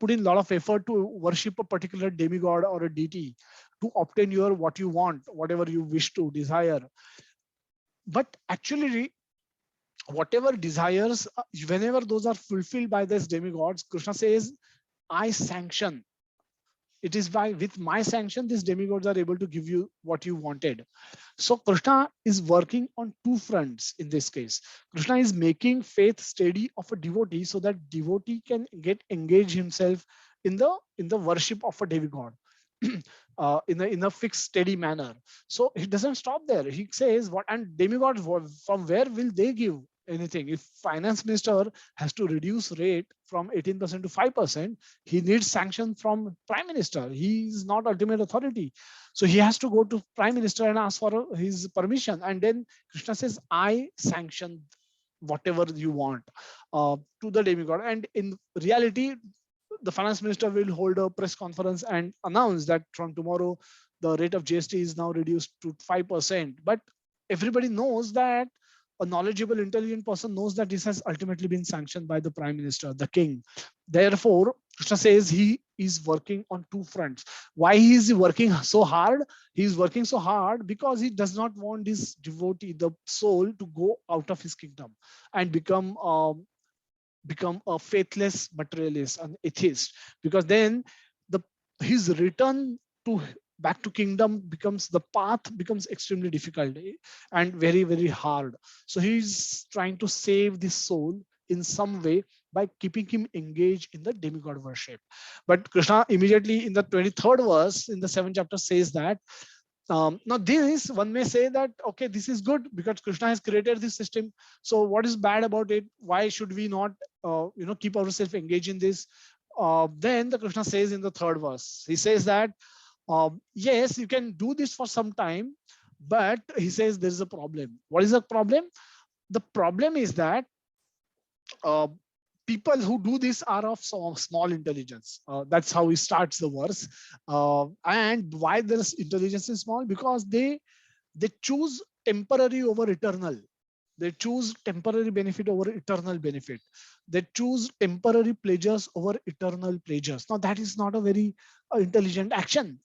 put in a lot of effort to worship a particular demigod or a deity to obtain your what you want, whatever you wish to desire. But actually, whatever desires, whenever those are fulfilled by these demigods, Krishna says, I sanction. It is by with my sanction these demigods are able to give you what you wanted. So Krishna is working on two fronts in this case. Krishna is making faith steady of a devotee so that devotee can get engage himself in the worship of a demigod in a fixed steady manner. So he doesn't stop there. He says what, and demigods, from where will they give anything? If finance minister has to reduce rate from 18% to 5%, he needs sanction from prime minister. He is not ultimate authority, so he has to go to prime minister and ask for his permission. And then Krishna says, I sanction whatever you want to the demigod. And in reality, the finance minister will hold a press conference and announce that from tomorrow the rate of GST is now reduced to 5%. But everybody knows that, a knowledgeable, intelligent person knows that this has ultimately been sanctioned by the prime minister, the king. Therefore, Krishna says he is working on two fronts. Why he is working so hard? He is working so hard because he does not want this devotee, the soul, to go out of his kingdom and become a faithless materialist, an atheist, because then his return to back to kingdom the path becomes extremely difficult and very, very hard. So he's trying to save this soul in some way by keeping him engaged in the demigod worship. But Krishna immediately in the 23rd verse in the 7th chapter says that, now this one may say that, okay, this is good because Krishna has created this system. So what is bad about it? Why should we not, keep ourselves engaged in this? Then the Krishna says in the 3rd verse, he says that, yes, you can do this for some time, but he says there is a problem. What is the problem? The problem is that people who do this are of small intelligence. That's how he starts the verse. And why this intelligence is small? Because they choose temporary over eternal. They choose temporary benefit over eternal benefit. They choose temporary pleasures over eternal pleasures. Now that is not a very intelligent action.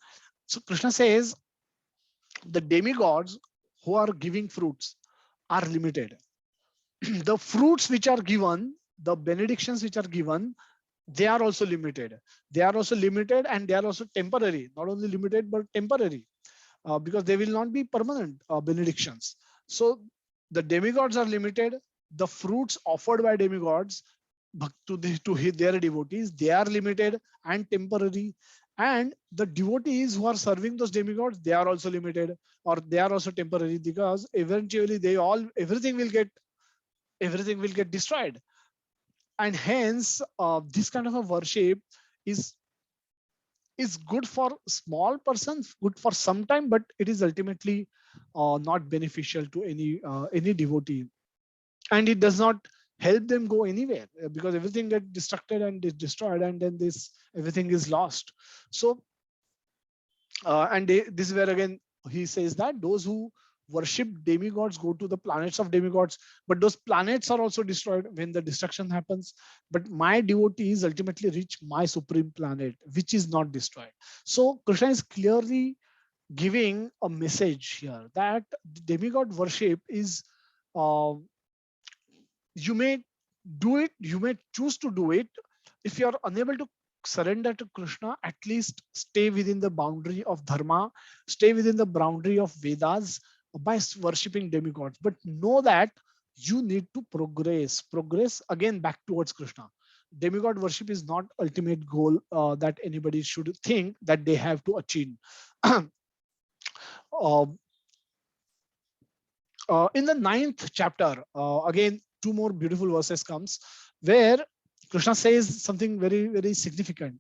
So Krishna says the demigods who are giving fruits are limited. The fruits which are given, the benedictions which are given, they are also limited. They are also limited and they are also temporary. Not only limited but temporary, because they will not be permanent benedictions. So the demigods are limited. The fruits offered by demigods to their devotees, they are limited and temporary. And the devotees who are serving those demigods, they are also limited or they are also temporary, because eventually everything will get destroyed. And hence this kind of a worship is good for small persons, good for some time, but it is ultimately not beneficial to any devotee, and it does not help them go anywhere, because everything gets destructed and is destroyed, and then everything is lost. So this is where again he says that those who worship demigods go to the planets of demigods, but those planets are also destroyed when the destruction happens. But my devotees ultimately reach my supreme planet, which is not destroyed. So Krishna is clearly giving a message here that demigod worship is, you may do it, you may choose to do it. If you are unable to surrender to Krishna, at least stay within the boundary of dharma, stay within the boundary of Vedas by worshipping demigods. But know that you need to progress again back towards Krishna. Demigod worship is not ultimate goal that anybody should think that they have to achieve. In the 9th chapter, again two more beautiful verses comes where Krishna says something very, very significant.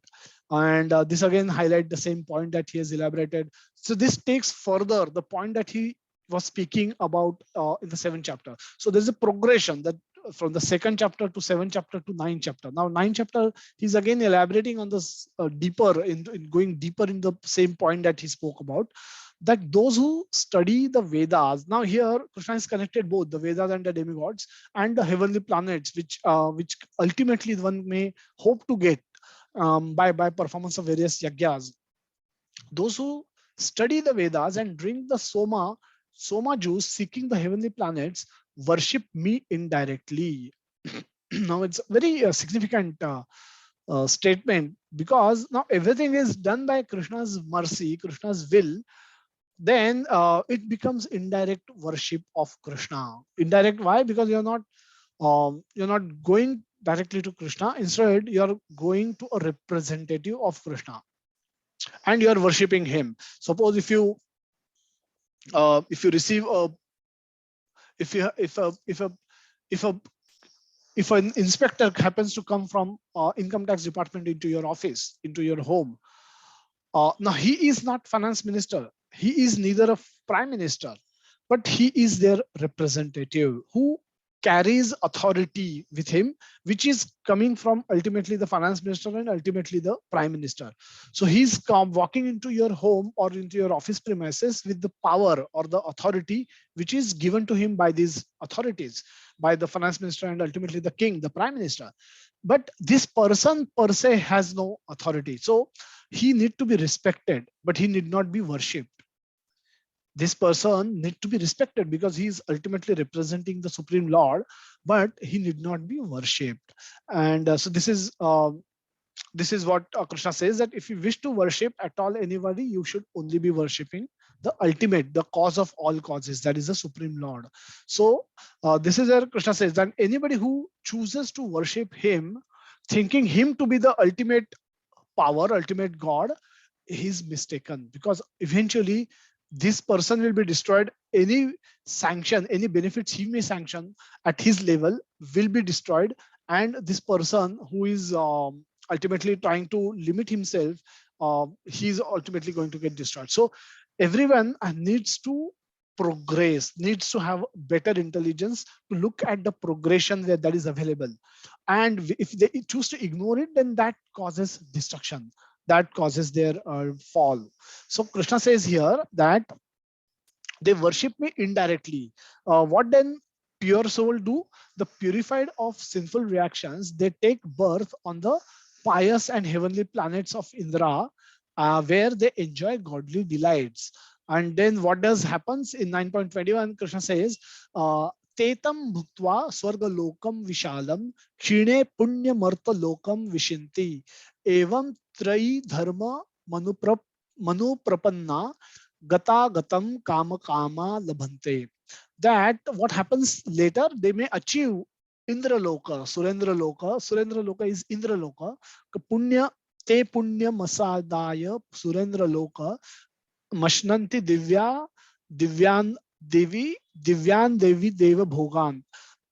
And this again highlight the same point that he has elaborated. So this takes further the point that he was speaking about in the 7th chapter. So there's a progression that from the 2nd chapter to 7th chapter to 9th chapter. Now 9th chapter, he's again elaborating on this deeper, in going deeper in the same point that he spoke about, that those who study the Vedas, now here Krishna has connected both the Vedas and the demigods and the heavenly planets, which ultimately one may hope to get by performance of various yagyas. Those who study the Vedas and drink the soma juice seeking the heavenly planets worship me indirectly. Now it's very significant statement, because now everything is done by Krishna's mercy, Krishna's will. Then it becomes indirect worship of Krishna. Indirect, why? Because you're not going directly to Krishna. Instead, you're going to a representative of Krishna, and you're worshiping him. Suppose if you receive a if an inspector happens to come from income tax department into your office, into your home, now he is not finance minister, he is neither a prime minister, but he is their representative who carries authority with him, which is coming from ultimately the finance minister and ultimately the prime minister. So he's walking into your home or into your office premises with the power or the authority which is given to him by these authorities, by the finance minister and ultimately the king, the prime minister. But this person per se has no authority. So he need to be respected, but he need not be worshipped. This person need to be respected because he is ultimately representing the Supreme Lord, but he need not be worshipped. And so this is what Krishna says, that if you wish to worship at all anybody, you should only be worshipping the ultimate, the cause of all causes, that is the Supreme Lord. So this is where Krishna says that anybody who chooses to worship him, thinking him to be the ultimate power, ultimate God, he's mistaken, because eventually this person will be destroyed. Any sanction, any benefits he may sanction at his level will be destroyed, and this person who is ultimately trying to limit himself, he's ultimately going to get destroyed. So everyone needs to progress, needs to have better intelligence to look at the progression that is available. And if they choose to ignore it, then that causes destruction, that causes their fall. So Krishna says here that they worship me indirectly. What then pure soul do? The purified of sinful reactions, they take birth on the pious and heavenly planets of Indra, where they enjoy godly delights. And then what does happens in 9.21? Krishna says, Tetam bhuktva swarga lokam vishalam kshine punya marta lokam vishinti evam trayi dharma manu prapanna gata gatam kama kama labhante. That what happens later, they may achieve Indra Loka, Surendra Loka. Surendra Loka is Indra Loka. Punya te punya masadaya Surendra Loka mashnanti divyan devi deva bhogan.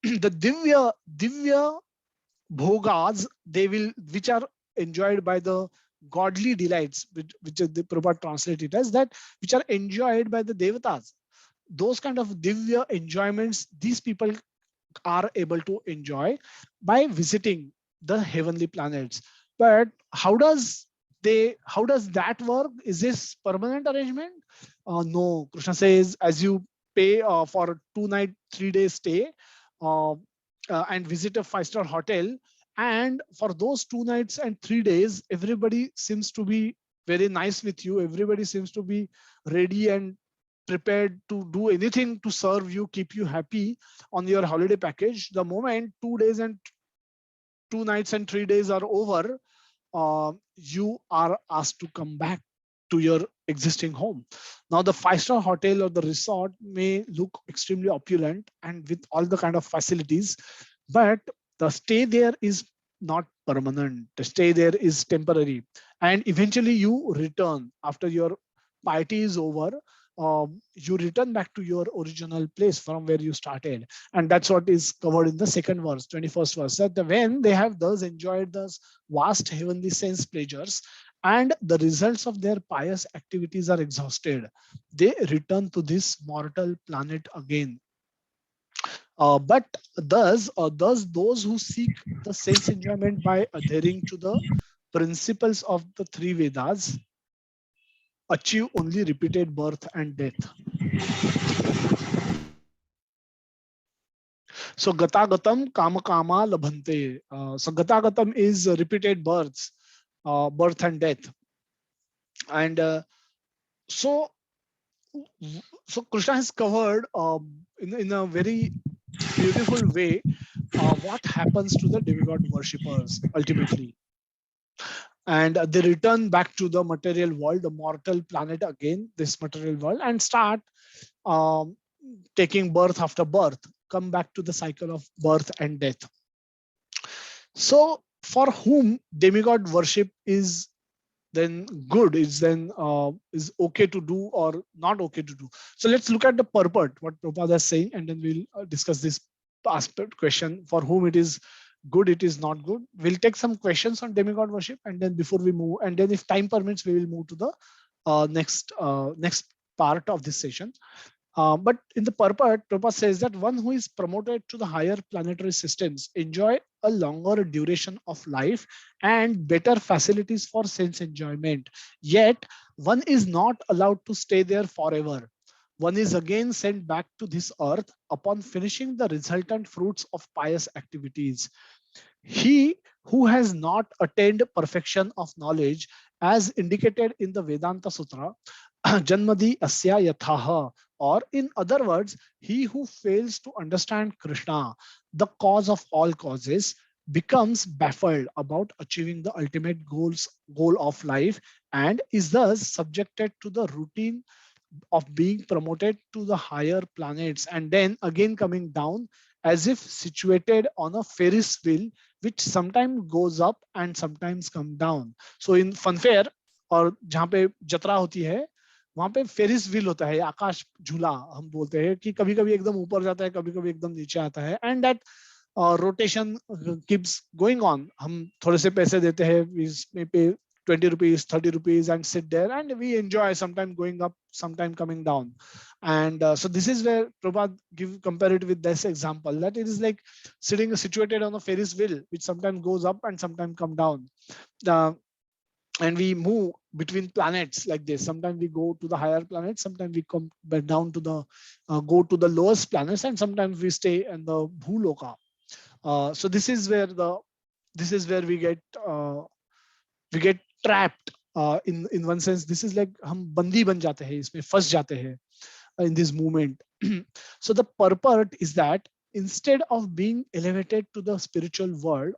The divya bhogas, they will, which are enjoyed by the godly delights, which the Prabhupada translated as that, which are enjoyed by the devatas. Those kind of divya enjoyments, these people are able to enjoy by visiting the heavenly planets. But how does that work? Is this permanent arrangement? No. Krishna says, as you pay for a 2-night 3-day stay and visit a 5-star hotel, and for those 2 nights and 3 days, everybody seems to be very nice with you, everybody seems to be ready and prepared to do anything to serve you, keep you happy on your holiday package. The moment 2 days and 2 nights and 3 days are over, you are asked to come back to your existing home. Now the 5-star hotel or the resort may look extremely opulent and with all the kind of facilities, but the stay there is not permanent. The stay there is temporary, and eventually you return after your piety is over. you return back to your original place from where you started. And that's what is covered in the second verse, 21st verse, that when they have thus enjoyed those vast heavenly sense pleasures and the results of their pious activities are exhausted, they return to this mortal planet again. But thus those who seek the sense enjoyment by adhering to the principles of the three Vedas achieve only repeated birth and death. So gatagatam kama kama labhante. So gatagatam is repeated births, birth and death. And so Krishna has covered in a very beautiful way what happens to the demigod worshippers ultimately. And they return back to the material world, the mortal planet again, this material world, and start um, taking birth after birth, come back to the cycle of birth and death. So for whom demigod worship is then good, is okay to do or not okay to do. So let's look at the purport, what Prabhupada is saying, and then we'll discuss this aspect question for whom it is good, it is not good. We'll take some questions on demigod worship, and then before we move, and then if time permits, we will move to the next part of this session. But in the purport, Prabhupada says that one who is promoted to the higher planetary systems enjoy a longer duration of life and better facilities for sense enjoyment. Yet, one is not allowed to stay there forever. One is again sent back to this earth upon finishing the resultant fruits of pious activities. He who has not attained perfection of knowledge, as indicated in the Vedanta Sutra, Janmadi Asya Yathaha, or in other words, he who fails to understand Krishna, the cause of all causes, becomes baffled about achieving the ultimate goal of life and is thus subjected to the routine of being promoted to the higher planets and then again coming down as if situated on a Ferris wheel, which sometimes goes up and sometimes come down. So in funfair और जहाँ पे जतरा होती है वहां पे Ferris wheel होता है, आकाश झूला हम बोलते हैं, कि कभी कभी एकदम ऊपर जाता है, कभी कभी एकदम नीचे आता है, and that rotation keeps going on. हम थोड़े से पैसे देते हैं, we pay 20 rupees, 30 rupees and sit there and we enjoy, sometime going up, sometime coming down. And so this is where Prabhupada compare it with this example, that it is like sitting situated on a Ferris wheel, which sometimes goes up and sometimes come down. And we move between planets like this. Sometimes we go to the higher planets, sometimes we come back down to the go to the lowest planets, and sometimes we stay in the bhuloka. So this is where we get trapped. In one sense, this is like हम बंदी बन जाते हैं, इसमें फंस जाते हैं in this movement. So the purport is that instead of being elevated to the spiritual world,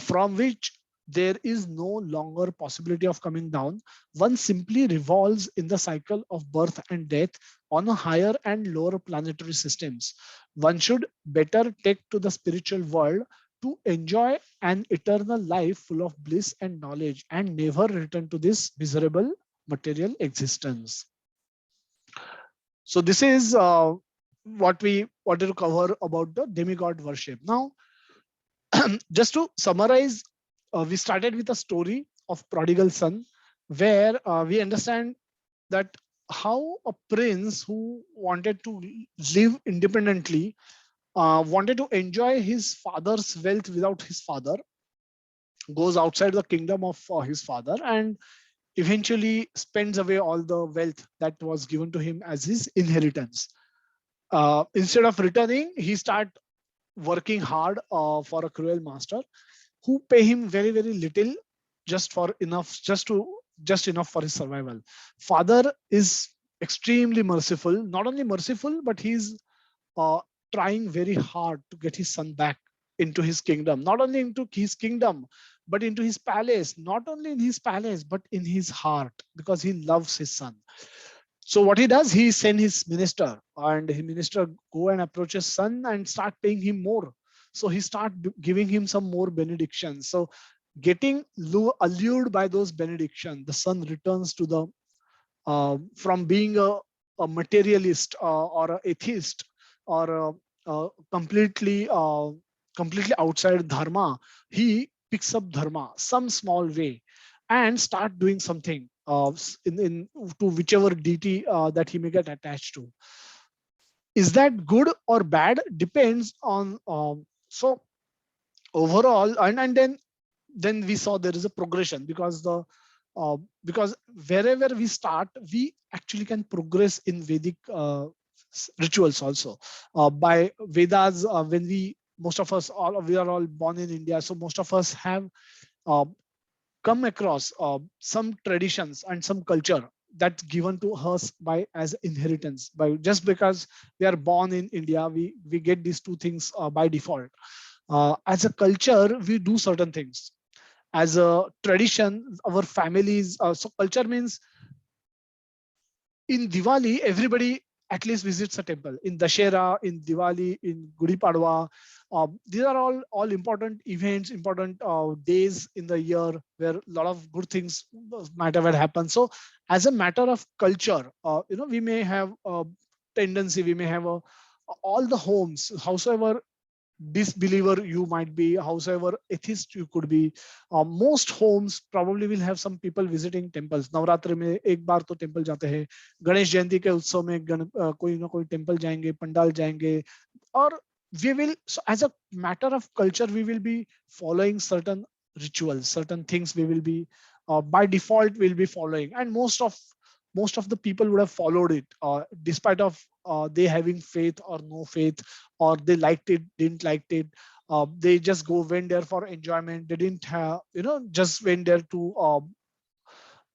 from which there is no longer possibility of coming down, one simply revolves in the cycle of birth and death on a higher and lower planetary systems. One should better take to the spiritual world to enjoy an eternal life full of bliss and knowledge and never return to this miserable material existence. So this is what we wanted to cover about the demigod worship. Now, just to summarize, we started with a story of prodigal son, where we understand that how a prince who wanted to live independently, wanted to enjoy his father's wealth without his father, goes outside the kingdom of his father and eventually spends away all the wealth that was given to him as his inheritance. Instead of returning, he start working hard for a cruel master who pay him very, very little, just enough for his survival. Father is extremely merciful, not only merciful, but he's trying very hard to get his son back into his kingdom, not only into his kingdom, but into his palace, not only in his palace, but in his heart, because he loves his son. So what he does, he send his minister, and his minister go and approach his son and start paying him more. So he start giving him some more benedictions. So getting allured by those benedictions, the son returns to the from being a a materialist or an atheist or completely outside dharma, he picks up dharma some small way and start doing something in to whichever deity that he may get attached to. Is that good or bad? Depends on so overall, and then we saw there is a progression, because the because wherever we start, we actually can progress in Vedic rituals also. By Vedas, when we, most of us, all we are all born in India, so most of us have uh, come across some traditions and some culture that's given to us by as inheritance. By just because we are born in India, we get these two things by default. As a culture, we do certain things. As a tradition, our families. So culture means in Diwali, everybody at least visits a temple. In Dashera, in Diwali, in Gudi Padwa, these are all important events, important days in the year where a lot of good things might have happened. So, as a matter of culture, we may have a tendency, we may have all the homes, howsoever disbeliever you might be, howsoever atheist you could be, most homes probably will have some people visiting temples. Navratra में एक बार तो temple जाते हैं, गणेश जयंती के उत्सव में कोई ना कोई टेम्पल जाएंगे, पंडाल जाएंगे, और we will, so as a matter of culture, we will be following certain rituals, certain things we will be by default will be following, and most of the people would have followed it despite of they having faith or no faith, or they liked it, didn't like it. They just went there for enjoyment. They didn't have, just went there to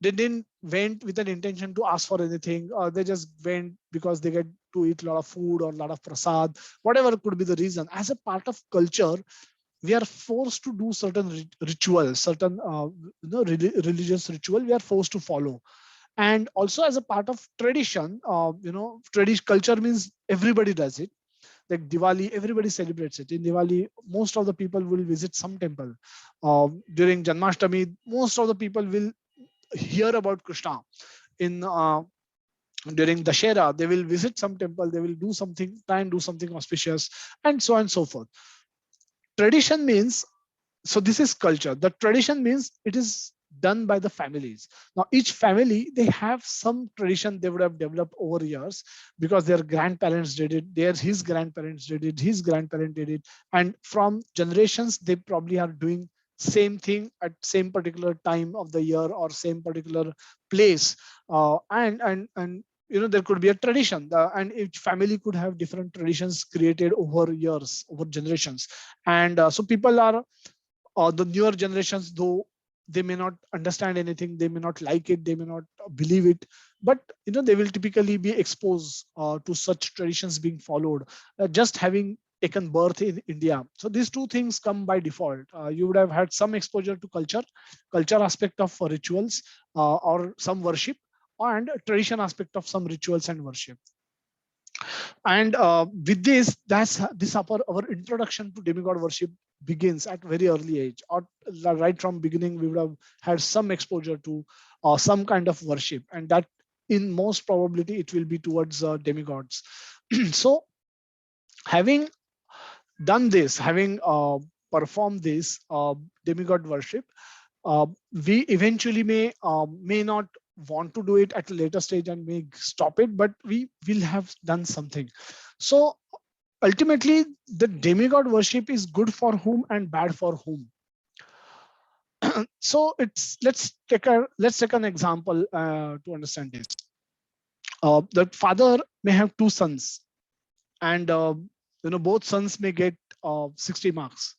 they didn't went with an intention to ask for anything, or they just went because they get to eat a lot of food or a lot of prasad, whatever could be the reason. As a part of culture, we are forced to do certain rituals, certain religious ritual we are forced to follow. And also as a part of tradition, tradition culture means everybody does it. Like Diwali, everybody celebrates it. In Diwali, most of the people will visit some temple. During Janmashtami, most of the people will hear about Krishna. In during Dashera, they will visit some temple, they will do something, try and do something auspicious, and so on and so forth. Tradition means, so this is culture. The tradition means it is done by the families. Now each family, they have some tradition they would have developed over years, because their grandparents did it, his grandparents did it, his grandparent did it, and from generations they probably are doing same thing at same particular time of the year or same particular place. And there could be a tradition, and each family could have different traditions created over years, over generations. And so people are the newer generations, though they may not understand anything, they may not like it, they may not believe it, but they will typically be exposed to such traditions being followed, just having taken birth in India. So these two things come by default. You would have had some exposure to culture aspect of rituals or some worship, and tradition aspect of some rituals and worship. And with this our introduction to demigod worship begins at very early age, or right from beginning we would have had some exposure to some kind of worship, and that in most probability it will be towards demigods. So having done this, having performed this demigod worship, we eventually may not want to do it at a later stage and may stop it, but we will have done something. So ultimately, the demigod worship is good for whom and bad for whom. So let's take an example to understand this. The father may have two sons, and both sons may get 60 marks.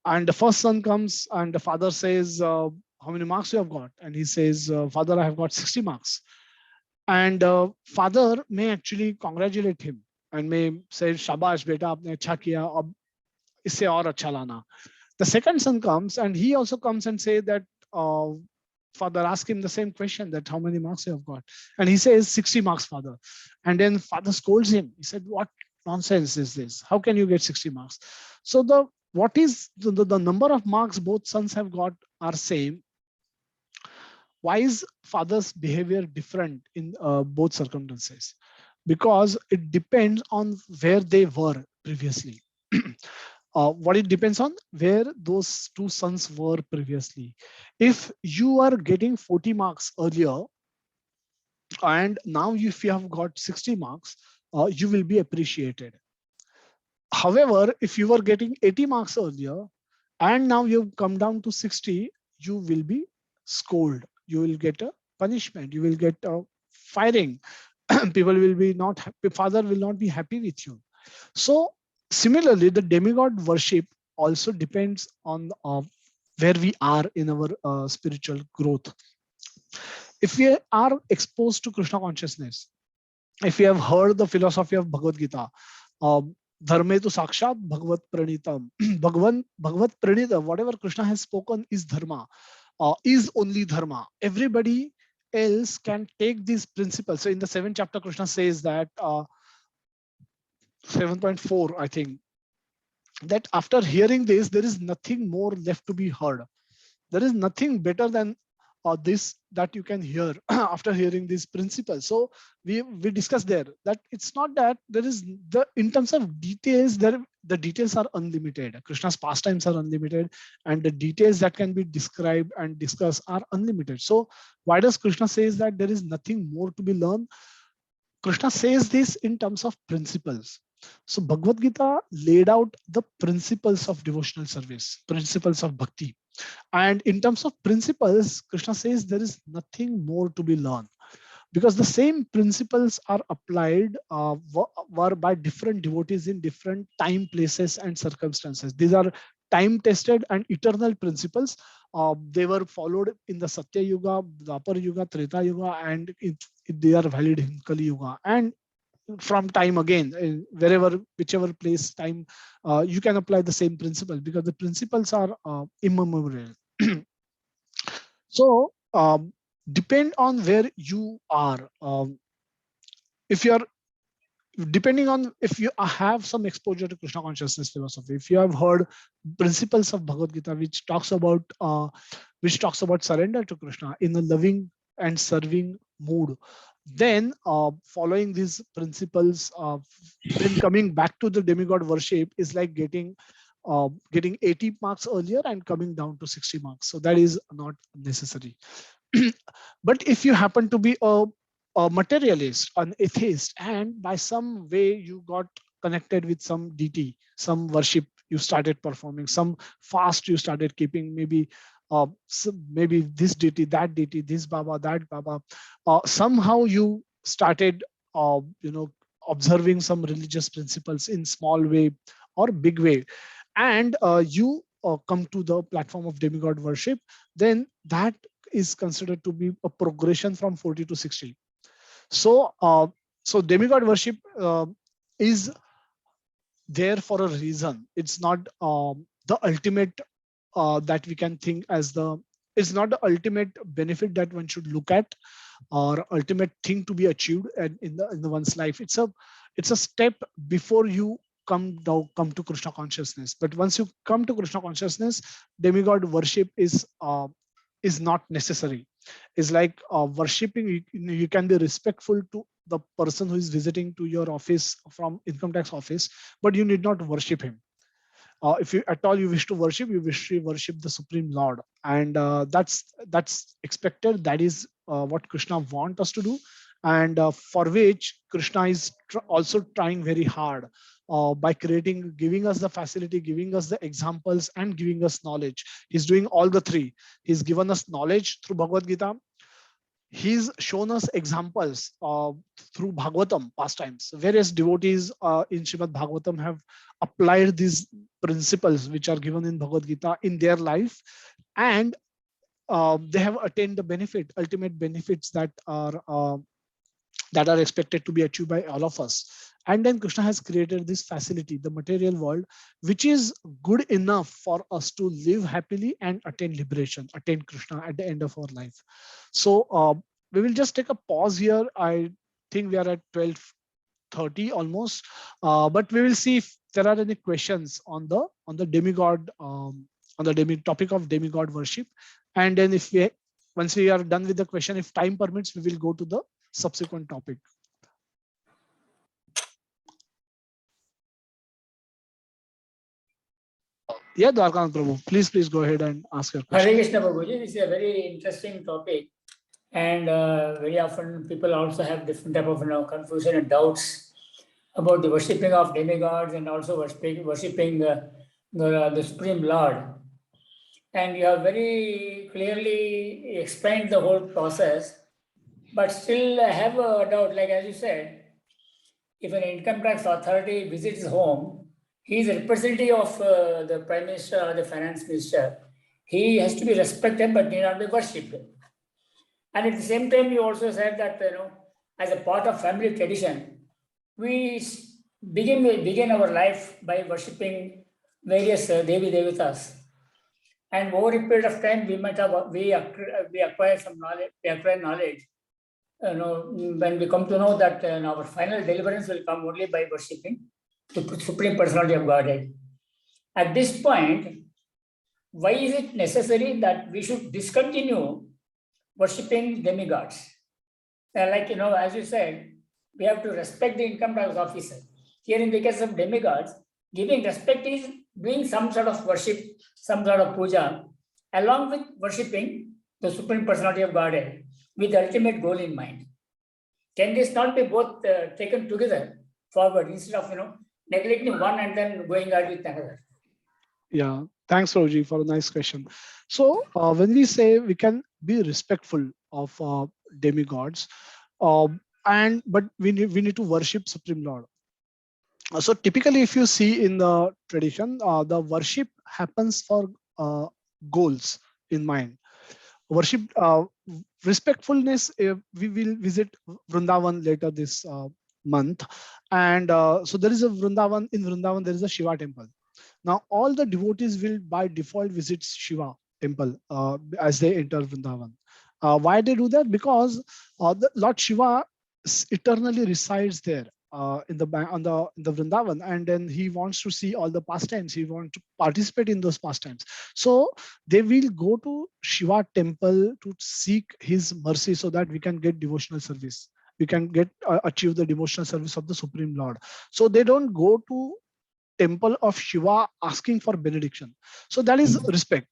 And the first son comes and the father says, how many marks you have got? And he says, father, I have got 60 marks. And father may actually congratulate him and may say, shabash beta, aapne acha kiya, ab isse aur acha lana. The second son comes and he also comes and say that father ask him the same question, that how many marks you have got, and he says 60 marks, father. And then father scolds him. He said, what nonsense is this? How can you get 60 marks? So what is the number of marks both sons have got are same. why is father's behavior different in both circumstances? Because it depends on where they were previously. What it depends on, where those two sons were previously. If you are getting 40 marks earlier, and now if you have got 60 marks, you will be appreciated. However, if you were getting 80 marks earlier and now you've come down to 60, you will be scolded. You will get a punishment. You will get a firing. People will be not happy. Father will not be happy with you. So similarly, the demigod worship also depends on where we are in our spiritual growth. If we are exposed to Krishna consciousness, if you have heard the philosophy of Bhagavad-Gita, dharme tu sakshat bhagavat pranitam. Bhagavat pranitam, whatever Krishna has spoken is dharma, is only dharma. Everybody else can take these principles. So in the 7th chapter, Krishna says that 7.4, I think, that after hearing this, there is nothing more left to be heard. There is nothing better than this that you can hear after hearing these principles. So we discussed there that it's not that there is in terms of details, the details are unlimited. Krishna's pastimes are unlimited, and the details that can be described and discussed are unlimited. So why does Krishna says that there is nothing more to be learned? Krishna says this in terms of principles. So Bhagavad Gita laid out the principles of devotional service, principles of bhakti. And in terms of principles, Krishna says there is nothing more to be learned, because the same principles are applied were by different devotees in different time, places, and circumstances. These are time tested and eternal principles. They were followed in the Satya Yuga, Dwapar Yuga, Treta Yuga, and they are valid in Kali Yuga. And from time again, wherever, whichever place, time, you can apply the same principle, because the principles are immemorial. So depend on where you are. If you are depending on, if you have some exposure to Krishna consciousness philosophy, if you have heard principles of Bhagavad Gita, which talks about surrender to Krishna in a loving and serving mood, then following these principles, then coming back to the demigod worship is like getting 80 marks earlier and coming down to 60 marks. So that is not necessary. But if you happen to be a materialist, an atheist, and by some way you got connected with some deity, some worship you started performing, some fast you started keeping, maybe maybe this deity, that deity, this Baba, that Baba, somehow you started observing some religious principles in small way or big way, and you come to the platform of demigod worship, then that is considered to be a progression from 40 to 60. So so demigod worship is there for a reason. It's not the ultimate that we can think as the, it's not the ultimate benefit that one should look at, or ultimate thing to be achieved and in the one's life. It's a step before you come to Krishna consciousness. But once you come to Krishna consciousness, demigod worship is not necessary. It's like worshipping. You can be respectful to the person who is visiting to your office from income tax office, but you need not worship him. If you at all you wish to worship, you wish to worship the Supreme Lord, and that's expected. That is what Krishna wants us to do, and for which Krishna is also trying very hard by giving us the facility, giving us the examples, and giving us knowledge. He's doing all the three. He's given us knowledge through Bhagavad Gita. He's shown us examples through Bhagavatam pastimes. Various devotees in Srimad Bhagavatam have applied these principles which are given in Bhagavad Gita in their life, and they have attained the benefit, ultimate benefits that are expected to be achieved by all of us. And then Krishna has created this facility, the material world, which is good enough for us to live happily and attain liberation, attain Krishna at the end of our life. So we will just take a pause here. I think we are at 12:30 almost, but we will see if there are any questions on the demigod, on the topic of demigod worship. And then if we once we are done with the question, if time permits, we will go to the subsequent topic. Yeah, Dwarkanath Prabhu, please go ahead and ask your question. Hare Krishna Prabhuji, this is a very interesting topic, and very often people also have different type of confusion and doubts about the worshipping of demigods and also worshipping the Supreme Lord. And you have very clearly explained the whole process, but still I have a doubt, like as you said, if an income tax authority visits his home, he is a representative of the Prime Minister or the Finance Minister. He has to be respected but need not be worshipped. And at the same time, you also said that, as a part of family tradition, we begin our life by worshipping various Devi Devatas. And over a period of time, we acquire some knowledge, when we come to know that our final deliverance will come only by worshipping the Supreme Personality of Godhead. At this point, why is it necessary that we should discontinue worshipping demigods? As you said, we have to respect the income tax officer. Here in the case of demigods, giving respect is doing some sort of worship, some sort of puja, along with worshipping the Supreme Personality of Godhead with the ultimate goal in mind. Can this not be both taken together forward instead of neglecting one and then going out with another? Yeah, thanks, Roji, for a nice question. So when we say we can be respectful of demigods, but we need to worship Supreme Lord. So typically, if you see in the tradition, the worship happens for goals in mind. Worship, respectfulness. We will visit Vrindavan later this month, and so there is a Vrindavan. In Vrindavan, there is a Shiva Temple. Now, all the devotees will by default visit Shiva Temple as they enter Vrindavan. Why they do that? Because the Lord Shiva eternally resides there in the Vrindavan, and then he wants to see all the pastimes. He wants to participate in those pastimes. So they will go to Shiva Temple to seek his mercy, so that we can get devotional service. We can get achieve the devotional service of the Supreme Lord. So they don't go to temple of Shiva asking for benediction. So that is respect,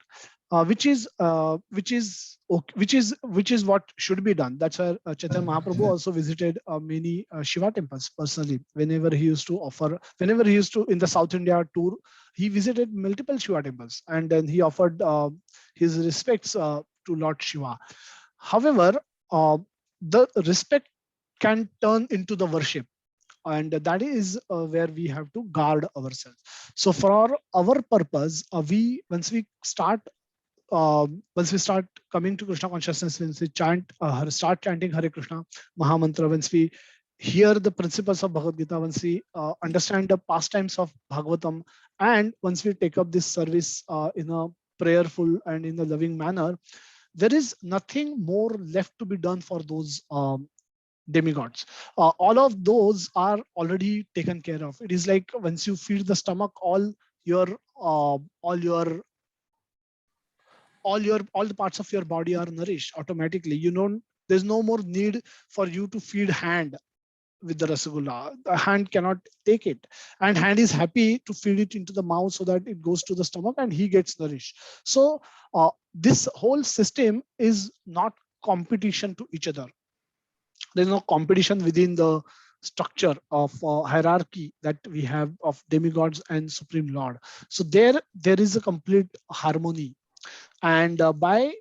which is what should be done. That's why Chaitanya Mahaprabhu also visited many Shiva temples personally. Whenever he used to in the South India tour, he visited multiple Shiva temples, and then he offered his respects to Lord Shiva. However, the respect can turn into the worship, and that is where we have to guard ourselves. So for our purpose, once we start coming to Krishna consciousness, once we start chanting Hare Krishna Mahamantra, once we hear the principles of Bhagavad-Gita, once we understand the pastimes of Bhagavatam, and once we take up this service in a prayerful and in a loving manner, there is nothing more left to be done for those demigods. All of those are already taken care of. It is like once you feed the stomach, all the parts of your body are nourished automatically. There's no more need for you to feed hand with the rasagulla. The hand cannot take it, and hand is happy to feed it into the mouth so that it goes to the stomach and he gets nourished. So this whole system is not competition to each other. There's no competition within the structure of hierarchy that we have of demigods and Supreme Lord. So there is a complete harmony. And by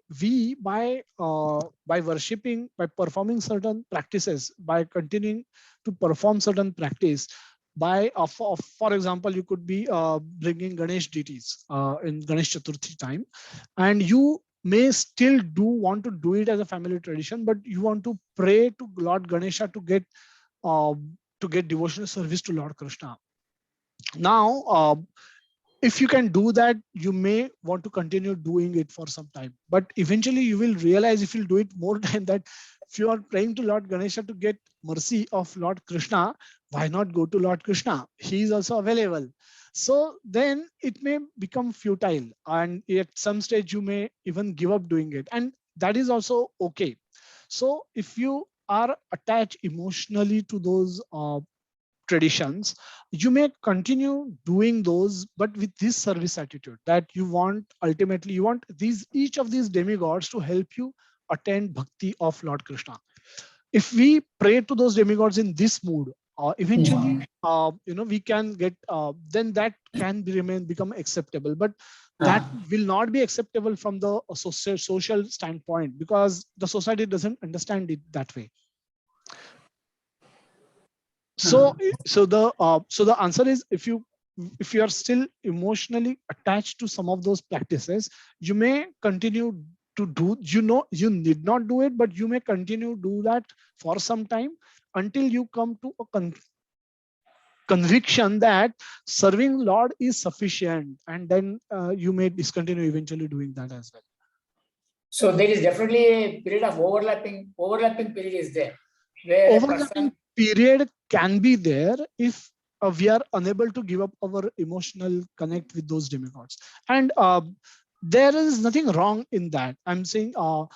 worshipping, by performing certain practices, by continuing to perform certain practice, for example, you could be bringing Ganesh deities in Ganesh Chaturthi time, and you may still want to do it as a family tradition, but you want to pray to Lord Ganesha to get devotional service to Lord Krishna. Now, if you can do that, you may want to continue doing it for some time, but eventually you will realize, if you do it more time, that if you are praying to Lord Ganesha to get mercy of Lord Krishna, why not go to Lord Krishna? He is also available. So then it may become futile, and at some stage you may even give up doing it. And that is also okay. So if you are attached emotionally to those traditions, you may continue doing those, but with this service attitude that you want, ultimately you want these, each of these demigods to help you attain bhakti of Lord Krishna. If we pray to those demigods in this mood, eventually we can get then that can become acceptable, but that will not be acceptable from the social standpoint, because the society doesn't understand it that way. So the answer is, if you are still emotionally attached to some of those practices, you may continue to do, you need not do it, but you may continue do that for some time until you come to a conviction that serving Lord is sufficient, and then you may discontinue eventually doing that as well. So there is definitely a period of overlapping period is there, where Overlapping period can be there if we are unable to give up our emotional connect with those demigods, and there is nothing wrong in that. I'm saying for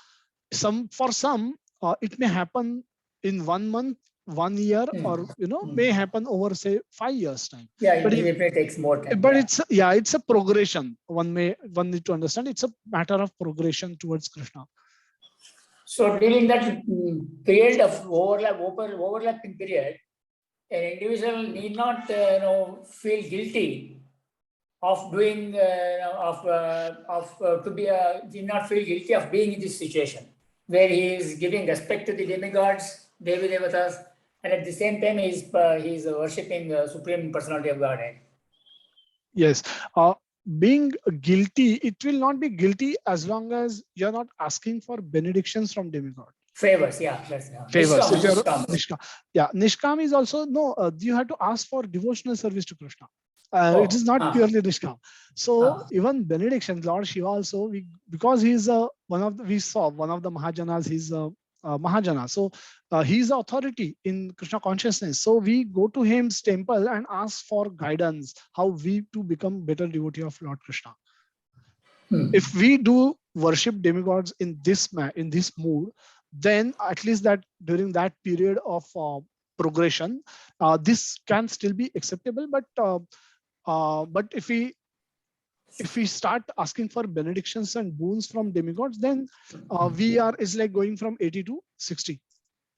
some it may happen in 1 month, 1 year, or may happen over say 5 years time. Yeah, but it takes more time. But it's a progression. One need to understand it's a matter of progression towards Krishna. So during that period of overlapping period, an individual need not feel guilty of doing did not feel guilty of being in this situation where he is giving respect to the demigods, Devi Devatas, and at the same time he is worshipping Supreme Personality of Godhead. Yes. Being guilty, it will not be guilty as long as you're not asking for benedictions from demigod. Favors, yeah. That's, favors. Nishkam. Yeah, Nishkam is also, you have to ask for devotional service to Krishna. It is not purely Nishkam. So even benediction, Lord Shiva also, because he's one of the Mahajanas, he's a Mahajana. So he's the authority in Krishna consciousness. So we go to him's temple and ask for guidance, how we to become better devotee of Lord Krishna. If we do worship demigods in this mood, then at least that during that period of progression, this can still be acceptable. But if we start asking for benedictions and boons from demigods, then is like going from 80 to 60.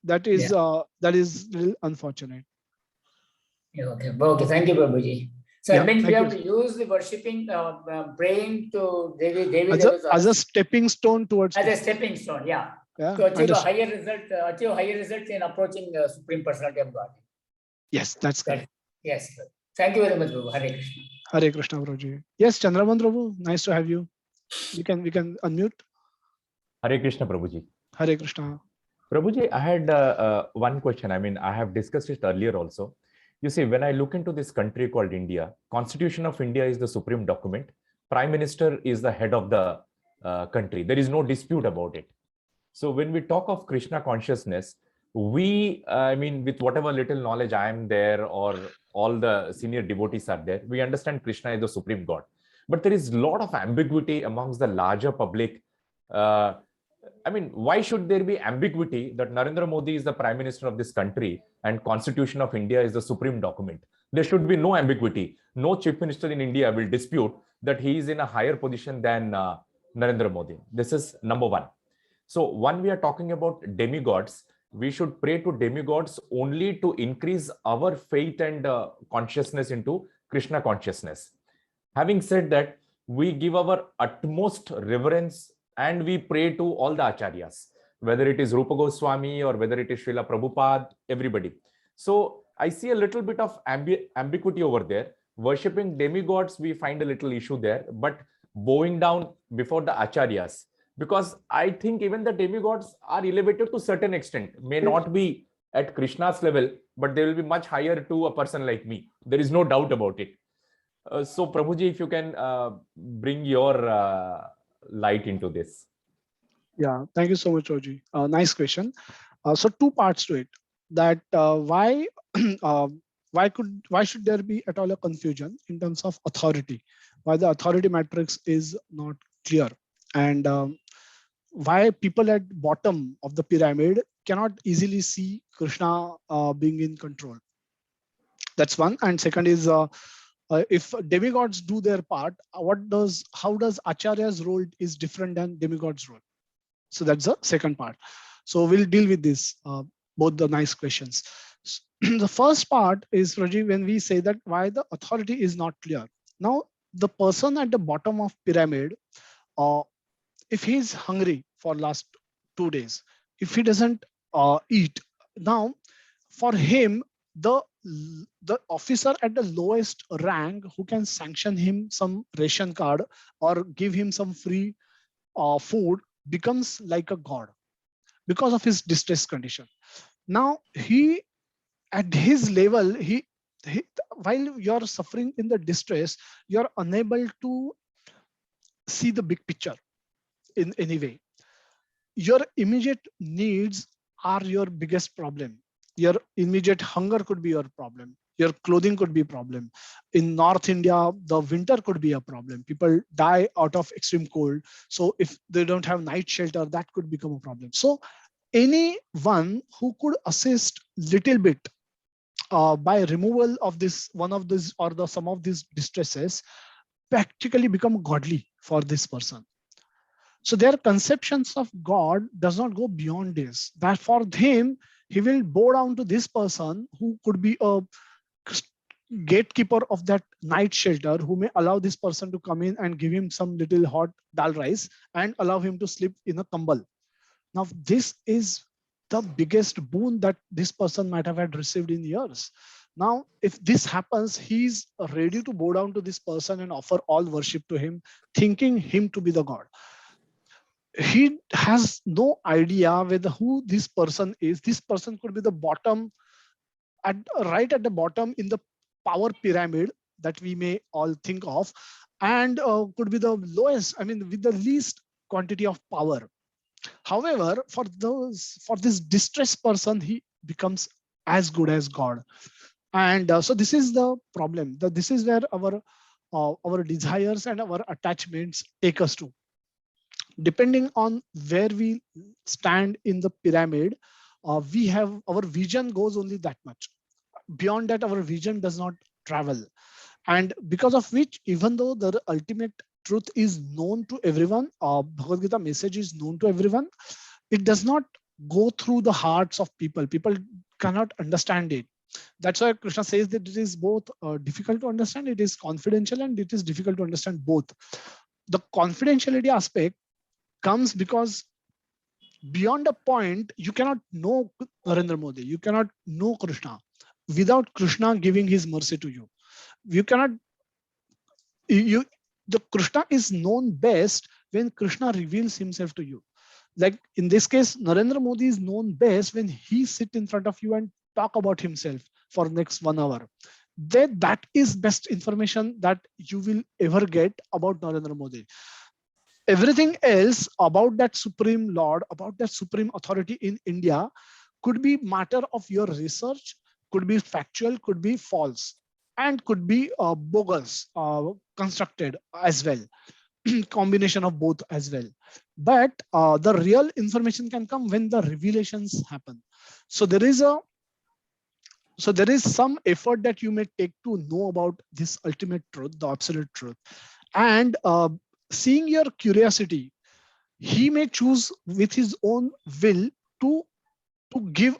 That is little unfortunate. Okay. Thank you, Prabhuji. So I mean, we have to use the worshipping, praying to Devi as a stepping stone towards. As a stepping stone, yeah. To achieve a higher result in approaching the Supreme Personality of God. Yes, that's correct. Yes. Thank you very much, Prabhu. Hare Krishna. Hare Krishna, Prabhuji. Yes, Chandraman Prabhu, nice to have you. We can unmute. Hare Krishna, Prabhuji. Hare Krishna. Prabhuji, I had one question. I mean, I have discussed it earlier also. You see, when I look into this country called India, Constitution of India is the supreme document. Prime Minister is the head of the country. There is no dispute about it. So when we talk of Krishna consciousness, I mean, with whatever little knowledge I am there or all the senior devotees are there, we understand Krishna is the supreme God. But there is a lot of ambiguity amongst the larger public. I mean, why should there be ambiguity that Narendra Modi is the Prime Minister of this country and Constitution of India is the supreme document? There should be no ambiguity. No Chief Minister in India will dispute that he is in a higher position than Narendra Modi. This is number one. So when we are talking about demigods, we should pray to demigods only to increase our faith and consciousness into Krishna consciousness. Having said that, we give our utmost reverence and we pray to all the acharyas, whether it is Rupa Goswami or whether it is Srila Prabhupada, everybody. So I see a little bit of ambiguity over there. Worshipping demigods, we find a little issue there, but bowing down before the acharyas, because I think even the demigods are elevated to a certain extent, may not be at Krishna's level, but they will be much higher to a person like me. There is no doubt about it. So Prabhuji, if you can bring your light into this. Yeah, thank you so much, Roji. Nice question. So two parts to it. That why should there be at all a confusion in terms of authority? Why the authority matrix is not clear? And why people at bottom of the pyramid cannot easily see Krishna being in control. That's one. And second is, if demigods do their part, how does Acharya's role is different than demigod's role? So that's the second part. So we'll deal with this, both the nice questions. The first part is, Rajiv, when we say that why the authority is not clear. Now, the person at the bottom of pyramid, if he's hungry for last 2 days, if he doesn't eat, now for him, the officer at the lowest rank who can sanction him some ration card or give him some free food becomes like a god because of his distress condition. Now he, at his level, he while you're suffering in the distress, you're unable to see the big picture in any way. Your immediate needs are your biggest problem. Your immediate hunger could be your problem. Your clothing could be a problem. In North India, the winter could be a problem. People die out of extreme cold. So if they don't have night shelter, that could become a problem. So anyone who could assist little bit by removal of this, one of these or the some of these distresses, practically become godly for this person. So their conceptions of God does not go beyond this. That for him, he will bow down to this person who could be a gatekeeper of that night shelter, who may allow this person to come in and give him some little hot dal rice and allow him to sleep in a kambal. Now, this is the biggest boon that this person might have had received in years. Now, if this happens, he's ready to bow down to this person and offer all worship to him, thinking him to be the God. He has no idea whether who this person is. This person could be the bottom, right at the bottom in the power pyramid that we may all think of, and could be the lowest, I mean, with the least quantity of power. However, for this distressed person, he becomes as good as God. And so this is the problem. This is where our desires and our attachments take us to. Depending on where we stand in the pyramid, we have our vision goes only that much. Beyond that, our vision does not travel. And because of which, even though the ultimate truth is known to everyone, Bhagavad Gita message is known to everyone, it does not go through the hearts of people. People cannot understand it. That's why Krishna says that it is both difficult to understand, it is confidential, and it is difficult to understand both. The confidentiality aspect comes because beyond a point, you cannot know Narendra Modi, you cannot know Krishna without Krishna giving his mercy to you. You cannot, the Krishna is known best when Krishna reveals himself to you. Like in this case, Narendra Modi is known best when he sit in front of you and talk about himself for next 1 hour. That is best information that you will ever get about Narendra Modi. Everything else about that supreme lord, about that supreme authority in India, could be matter of your research, could be factual, could be false, and could be bogus, constructed as well. Combination of both as well. But the real information can come when the revelations happen. So there is some effort that you may take to know about this ultimate truth, the absolute truth. And seeing your curiosity, he may choose with his own will to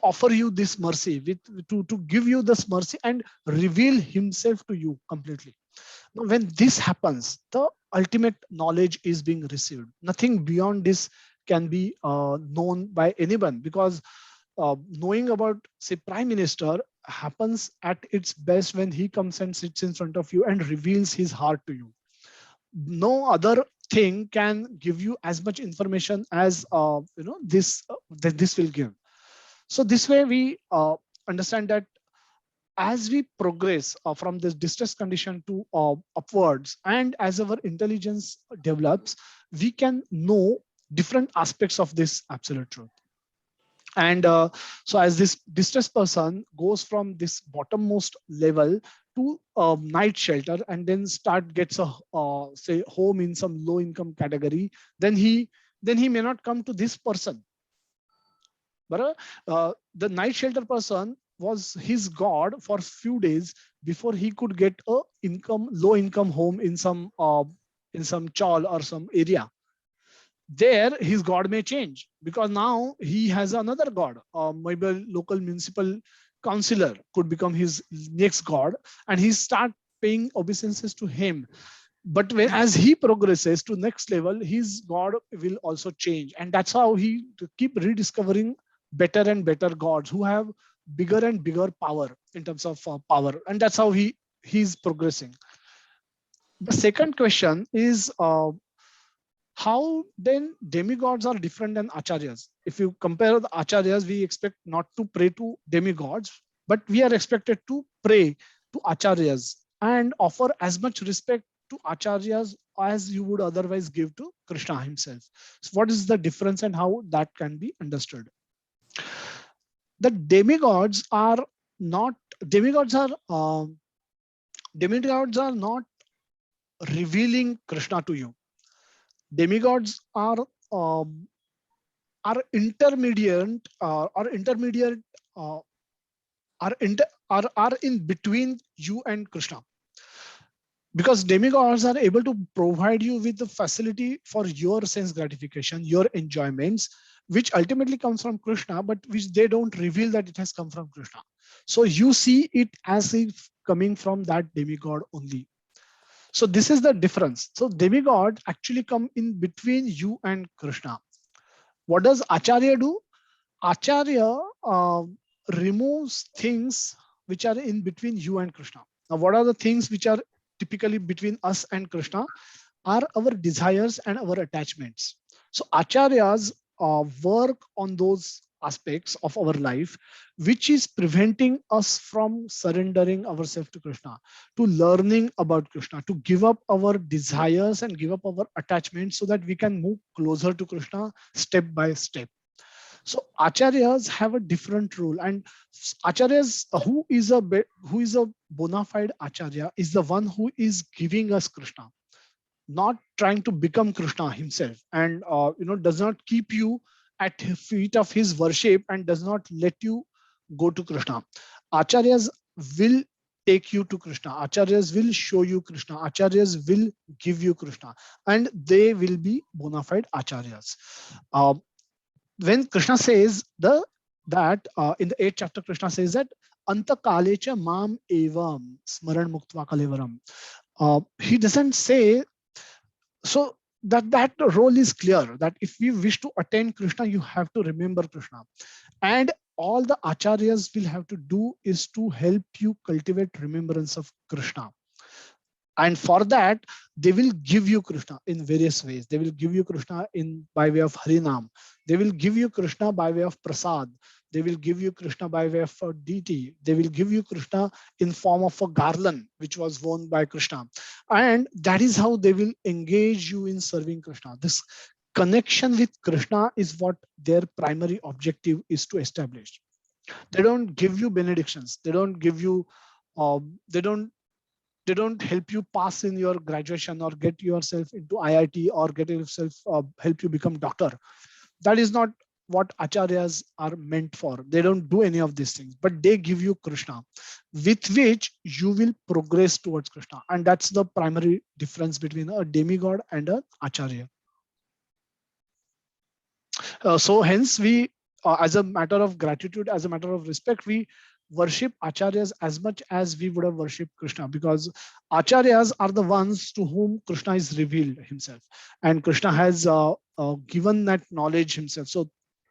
offer you this mercy, to give you this mercy and reveal himself to you completely. Now, when this happens, the ultimate knowledge is being received. Nothing beyond this can be known by anyone, because knowing about, say, Prime Minister happens at its best when he comes and sits in front of you and reveals his heart to you. No other thing can give you as much information as this will give. So this way we understand that as we progress from this distress condition to upwards, and as our intelligence develops, we can know different aspects of this absolute truth. And so as this distressed person goes from this bottommost level to night shelter, and then gets a say home in some low income category, then he then he may not come to this person. But the night shelter person was his god for few days before he could get a low income home in some chawl or some area. There his god may change because now he has another god. Maybe a local municipal councillor could become his next god, and he start paying obeisances to him. But as he progresses to next level, his god will also change, and that's how he keep rediscovering better and better gods who have bigger and bigger power in terms of power, and that's how he's progressing. The second question is, how then demigods are different than acharyas? If you compare the acharyas, we expect not to pray to demigods, but we are expected to pray to acharyas and offer as much respect to acharyas as you would otherwise give to Krishna himself. So what is the difference and how that can be understood? The demigods are not revealing Krishna to you. Demigods are intermediate uh, are in between you and Krishna, because demigods are able to provide you with the facility for your sense gratification, your enjoyments, which ultimately comes from Krishna, but which they don't reveal that it has come from Krishna. So you see it as if coming from that demigod only. So this is the difference. So demigod actually come in between you and Krishna. What does Acharya do? Acharya removes things which are in between you and Krishna. Now, what are the things which are typically between us and Krishna? Are our desires and our attachments. So acharyas work on those aspects of our life which is preventing us from surrendering ourselves to Krishna, to learning about Krishna, to give up our desires and give up our attachments so that we can move closer to Krishna step by step. So acharyas have a different role, and acharyas who is a bona fide acharya is the one who is giving us Krishna, not trying to become Krishna himself, and does not keep you at the feet of his worship and does not let you go to Krishna. Acharyas will take you to Krishna. Acharyas will show you Krishna. Acharyas will give you Krishna, and they will be bona fide acharyas. When Krishna says that in the 8th chapter, Krishna says that anta kalecha mam evam smaran muktva kalevaram. He doesn't say so that role is clear, that if we wish to attain Krishna, you have to remember Krishna, and all the acharyas will have to do is to help you cultivate remembrance of Krishna. And for that, they will give you Krishna in various ways. They will give you Krishna by way of Harinam. They will give you Krishna by way of Prasad. They will give you Krishna by way of a deity. They will give you Krishna in form of a garland, which was worn by Krishna. And that is how they will engage you in serving Krishna. This connection with Krishna is what their primary objective is to establish. They don't give you benedictions. They don't give you, they don't help you pass in your graduation or get yourself into IIT or get yourself help you become doctor. That is not what acharyas are meant for. They don't do any of these things, but they give you Krishna, with which you will progress towards Krishna. And that's the primary difference between a demigod and an acharya. So hence we, as a matter of gratitude, as a matter of respect, we worship acharyas as much as we would have worshipped Krishna, because acharyas are the ones to whom Krishna is revealed himself, and Krishna has given that knowledge himself. So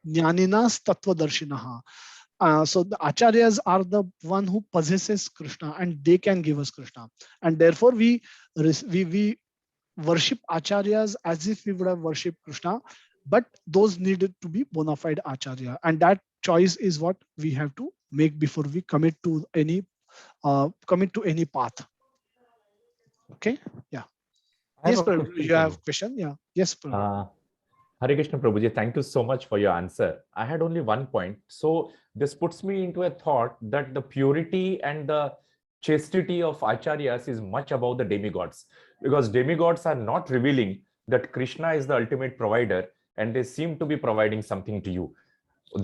jnaninas tattvadarshinaha. So the acharyas are the one who possesses Krishna, and they can give us Krishna, and therefore we worship acharyas as if we would have worshipped Krishna, but those needed to be bona fide acharya, and that choice is what we have to make before we commit to any path. Okay, yeah. Yes, Prabhu, you have question? Yeah. Yes, Prabhu. Hare Krishna Prabhuji, thank you so much for your answer. I had only one point. So this puts me into a thought that the purity and the chastity of acharyas is much above the demigods, because demigods are not revealing that Krishna is the ultimate provider, and they seem to be providing something to you.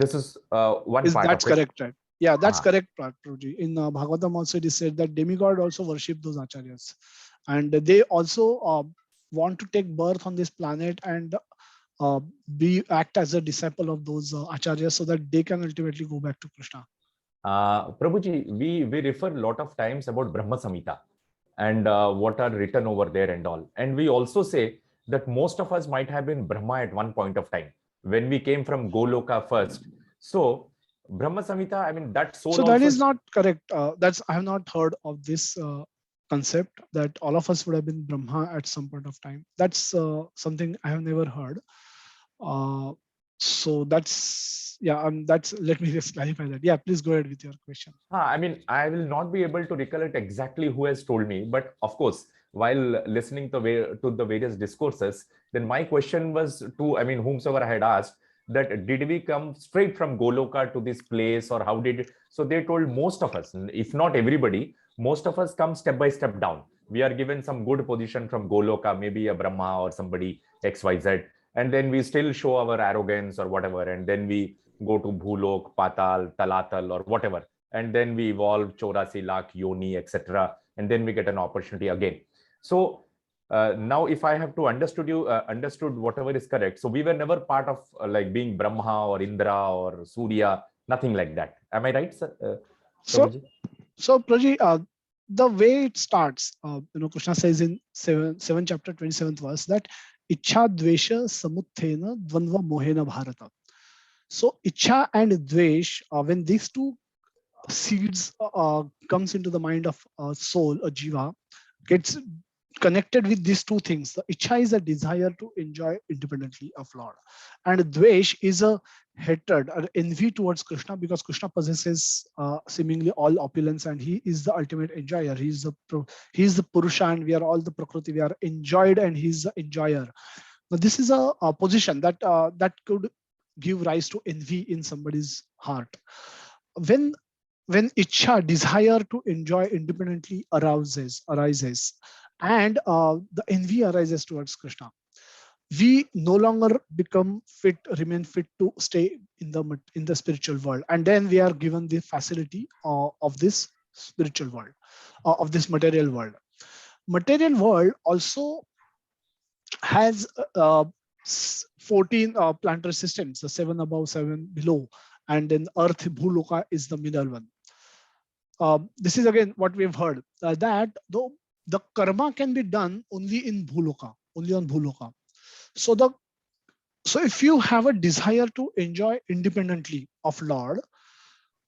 This is one part That's of it. correct, right? Yeah, that's Ah. correct, Prabhuji. In Bhagavatam also it is said that demigod also worship those acharyas, and they also want to take birth on this planet and act as a disciple of those acharyas so that they can ultimately go back to Krishna. Prabhuji, we refer a lot of times about Brahma Samhita and what are written over there and all. And we also say that most of us might have been Brahma at one point of time when we came from Goloka first. So Brahma Samhita, I mean, that soul So also that is not correct. I have not heard of this concept that all of us would have been Brahma at some point of time. That's something I have never heard. So that's let me just clarify that. Yeah, please go ahead with your question. I mean, I will not be able to recollect exactly who has told me, but of course, while listening to the various discourses, then my question was to, I mean, whomsoever I had asked, that did we come straight from Goloka to this place, or how did it? So they told most of us, if not everybody, most of us come step by step down. We are given some good position from Goloka, maybe a Brahma or somebody XYZ, and then we still show our arrogance or whatever, and then we go to Bhulok, Patal, Talatal, or whatever, and then we evolve 84 lakh yoni, etc., and then we get an opportunity again. So now if I have to understood whatever is correct, so we were never part of like being Brahma or Indra or Surya, nothing like that. Am I right, sir? So Praji, the way it starts, Krishna says in 7 chapter 27th verse that Ichha Dvesha Samuthena Dvandva Mohena Bharata. So Ichha and Dvesh, when these two seeds comes into the mind of a soul, a jiva, gets connected with these two things. The Ichha is a desire to enjoy independently of Lord, and Dvesh is a hatred or envy towards Krishna because Krishna possesses seemingly all opulence and he is the ultimate enjoyer. He is the Purusha and we are all the Prakriti. We are enjoyed and he is the enjoyer. Now this is a position that could give rise to envy in somebody's heart. When Ichha, desire to enjoy independently arises, and the envy arises towards Krishna, we no longer remain fit to stay in the spiritual world, and then we are given the facility of this spiritual world, of this material world. Material world also has 14 planetary systems, the 7 above, 7 below, and then Earth, Bhuloka is the middle one. This is again what we have heard, that though the karma can be done only in Bhuloka, only on Bhuloka. So if you have a desire to enjoy independently of Lord,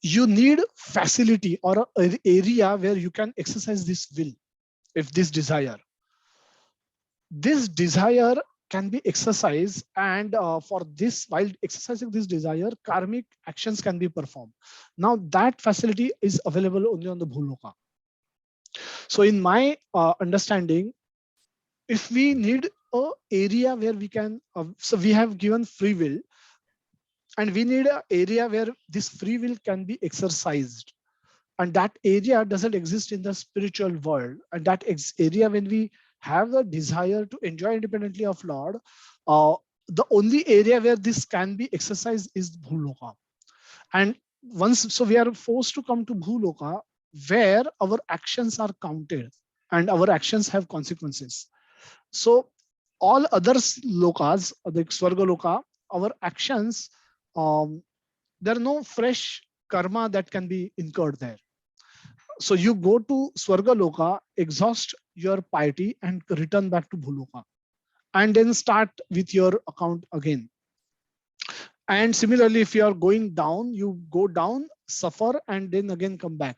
you need facility or an area where you can exercise this will. If this desire can be exercised, and for this, while exercising this desire, karmic actions can be performed. Now that facility is available only on the Bhuloka. So in my understanding, if we need a area where we can, so we have given free will, and we need an area where this free will can be exercised, and that area doesn't exist in the spiritual world, and that area, when we have the desire to enjoy independently of Lord, the only area where this can be exercised is Bhuloka. And so we are forced to come to Bhuloka, where our actions are counted and our actions have consequences. So all other lokas, the Swarga Loka, our actions, there are no fresh karma that can be incurred there. So you go to Swarga Loka, exhaust your piety and return back to Bhuloka, and then start with your account again. And similarly, if you are going down, you go down, suffer, and then again come back.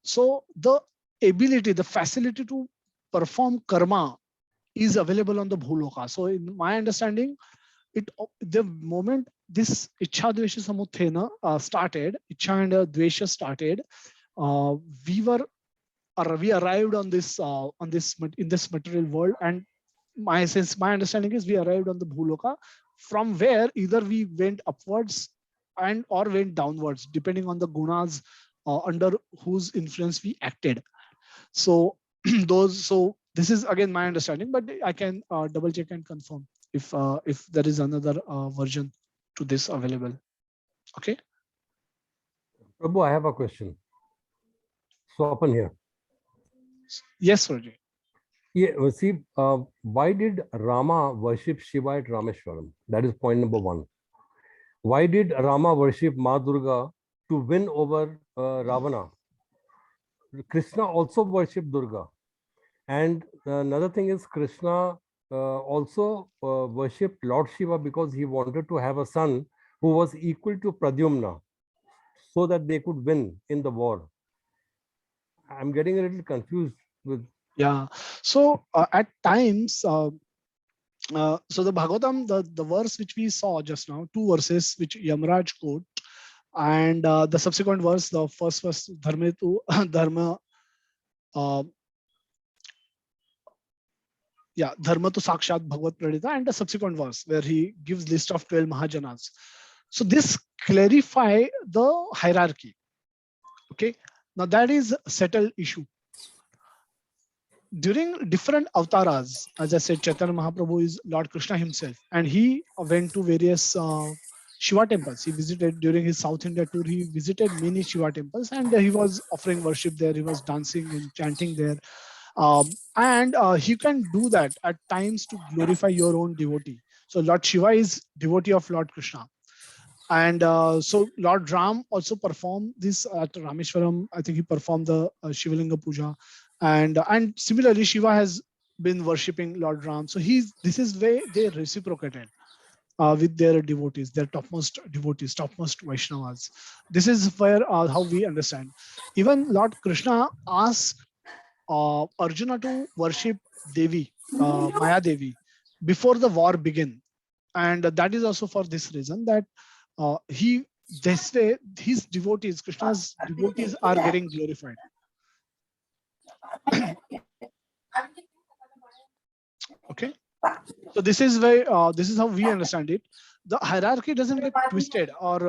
So the ability, the facility to perform karma is available on the Bhuloka. So in my understanding, the moment this Ichha Dvesha Samuthena started, Ichha and Dvesha started, we arrived on this in this material world, and my understanding is we arrived on the Bhuloka, from where either we went upwards or went downwards, depending on the gunas under whose influence we acted. So this is again my understanding, but I can double check and confirm if there is another version to this available. Okay. Prabhu, I have a question. Swapan here. Yes, Roger. Yeah, see, why did Rama worship Shiva at Rameswaram? That is point number one. Why did Rama worship Ma Durga to win over Ravana? Krishna also worshipped Durga. And another thing is Krishna also worshipped Lord Shiva because he wanted to have a son who was equal to Pradyumna so that they could win in the war. I'm getting a little confused with. Yeah. So at times, so the Bhagavatam, the verse which we saw just now, two verses which Yamraj quote, and the subsequent verse, the first verse, Dharma to Dharma. Dharma to Sakshat Bhagavad Pranita, and the subsequent verse where he gives list of 12 Mahajanas. So this clarify the hierarchy. Okay, now that is a settled issue. During different avatars, as I said, Chaitanya Mahaprabhu is Lord Krishna himself, and he went to various Shiva temples. He visited during his South India tour. He visited many Shiva temples, and he was offering worship there. He was dancing and chanting there. And you can do that at times to glorify your own devotee. So Lord Shiva is devotee of Lord Krishna, and so Lord Ram also performed this at Rameswaram. I think he performed the Shivalinga Puja, and similarly Shiva has been worshipping Lord Ram. So this is where they reciprocated with their devotees, their topmost devotees, topmost Vaishnavas. This is where how we understand. Even Lord Krishna asked Arjuna to worship Devi, Maya Devi, before the war began, and that is also for this reason that this way his devotees, Krishna's devotees, are getting glorified. Okay, so this is why this is how we understand it. The hierarchy doesn't get twisted or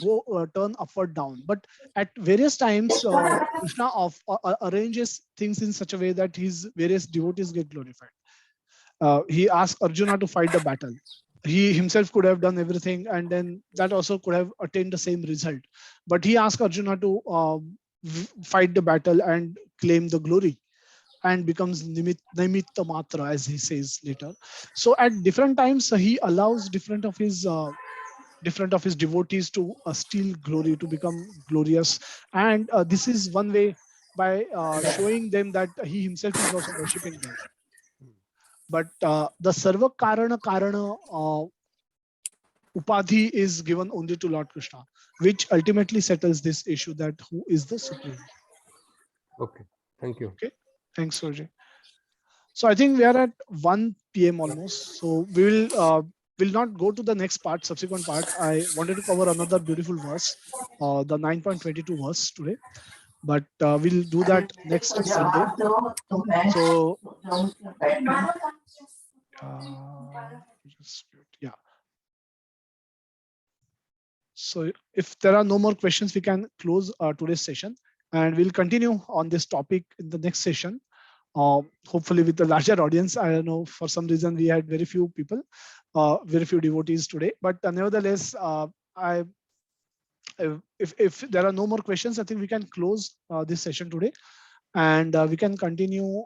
go turn upward down, but at various times Krishna arranges things in such a way that his various devotees get glorified. He asked Arjuna to fight the battle. He himself could have done everything, and then that also could have attained the same result. But he asked Arjuna to fight the battle and claim the glory, and becomes nimitta matra, as he says later. So at different times, he allows different of his devotees to steal glory, to become glorious, and this is one way by showing them that he himself is also worshipping them. But the sarva karana upadhi is given only to Lord Krishna, which ultimately settles this issue that who is the supreme. Okay, thank you. Okay, thanks, Roger. So I think we are at 1 p.m. almost. So we will not go to the next part, subsequent part. I wanted to cover another beautiful verse, the 9.22 verse today, but we'll do that next Sunday. So yeah. So if there are no more questions, we can close today's session, and we'll continue on this topic in the next session. Hopefully with a larger audience. I don't know, for some reason we had very few people, very few devotees today, but nevertheless, if there are no more questions, I think we can close this session today, and we can continue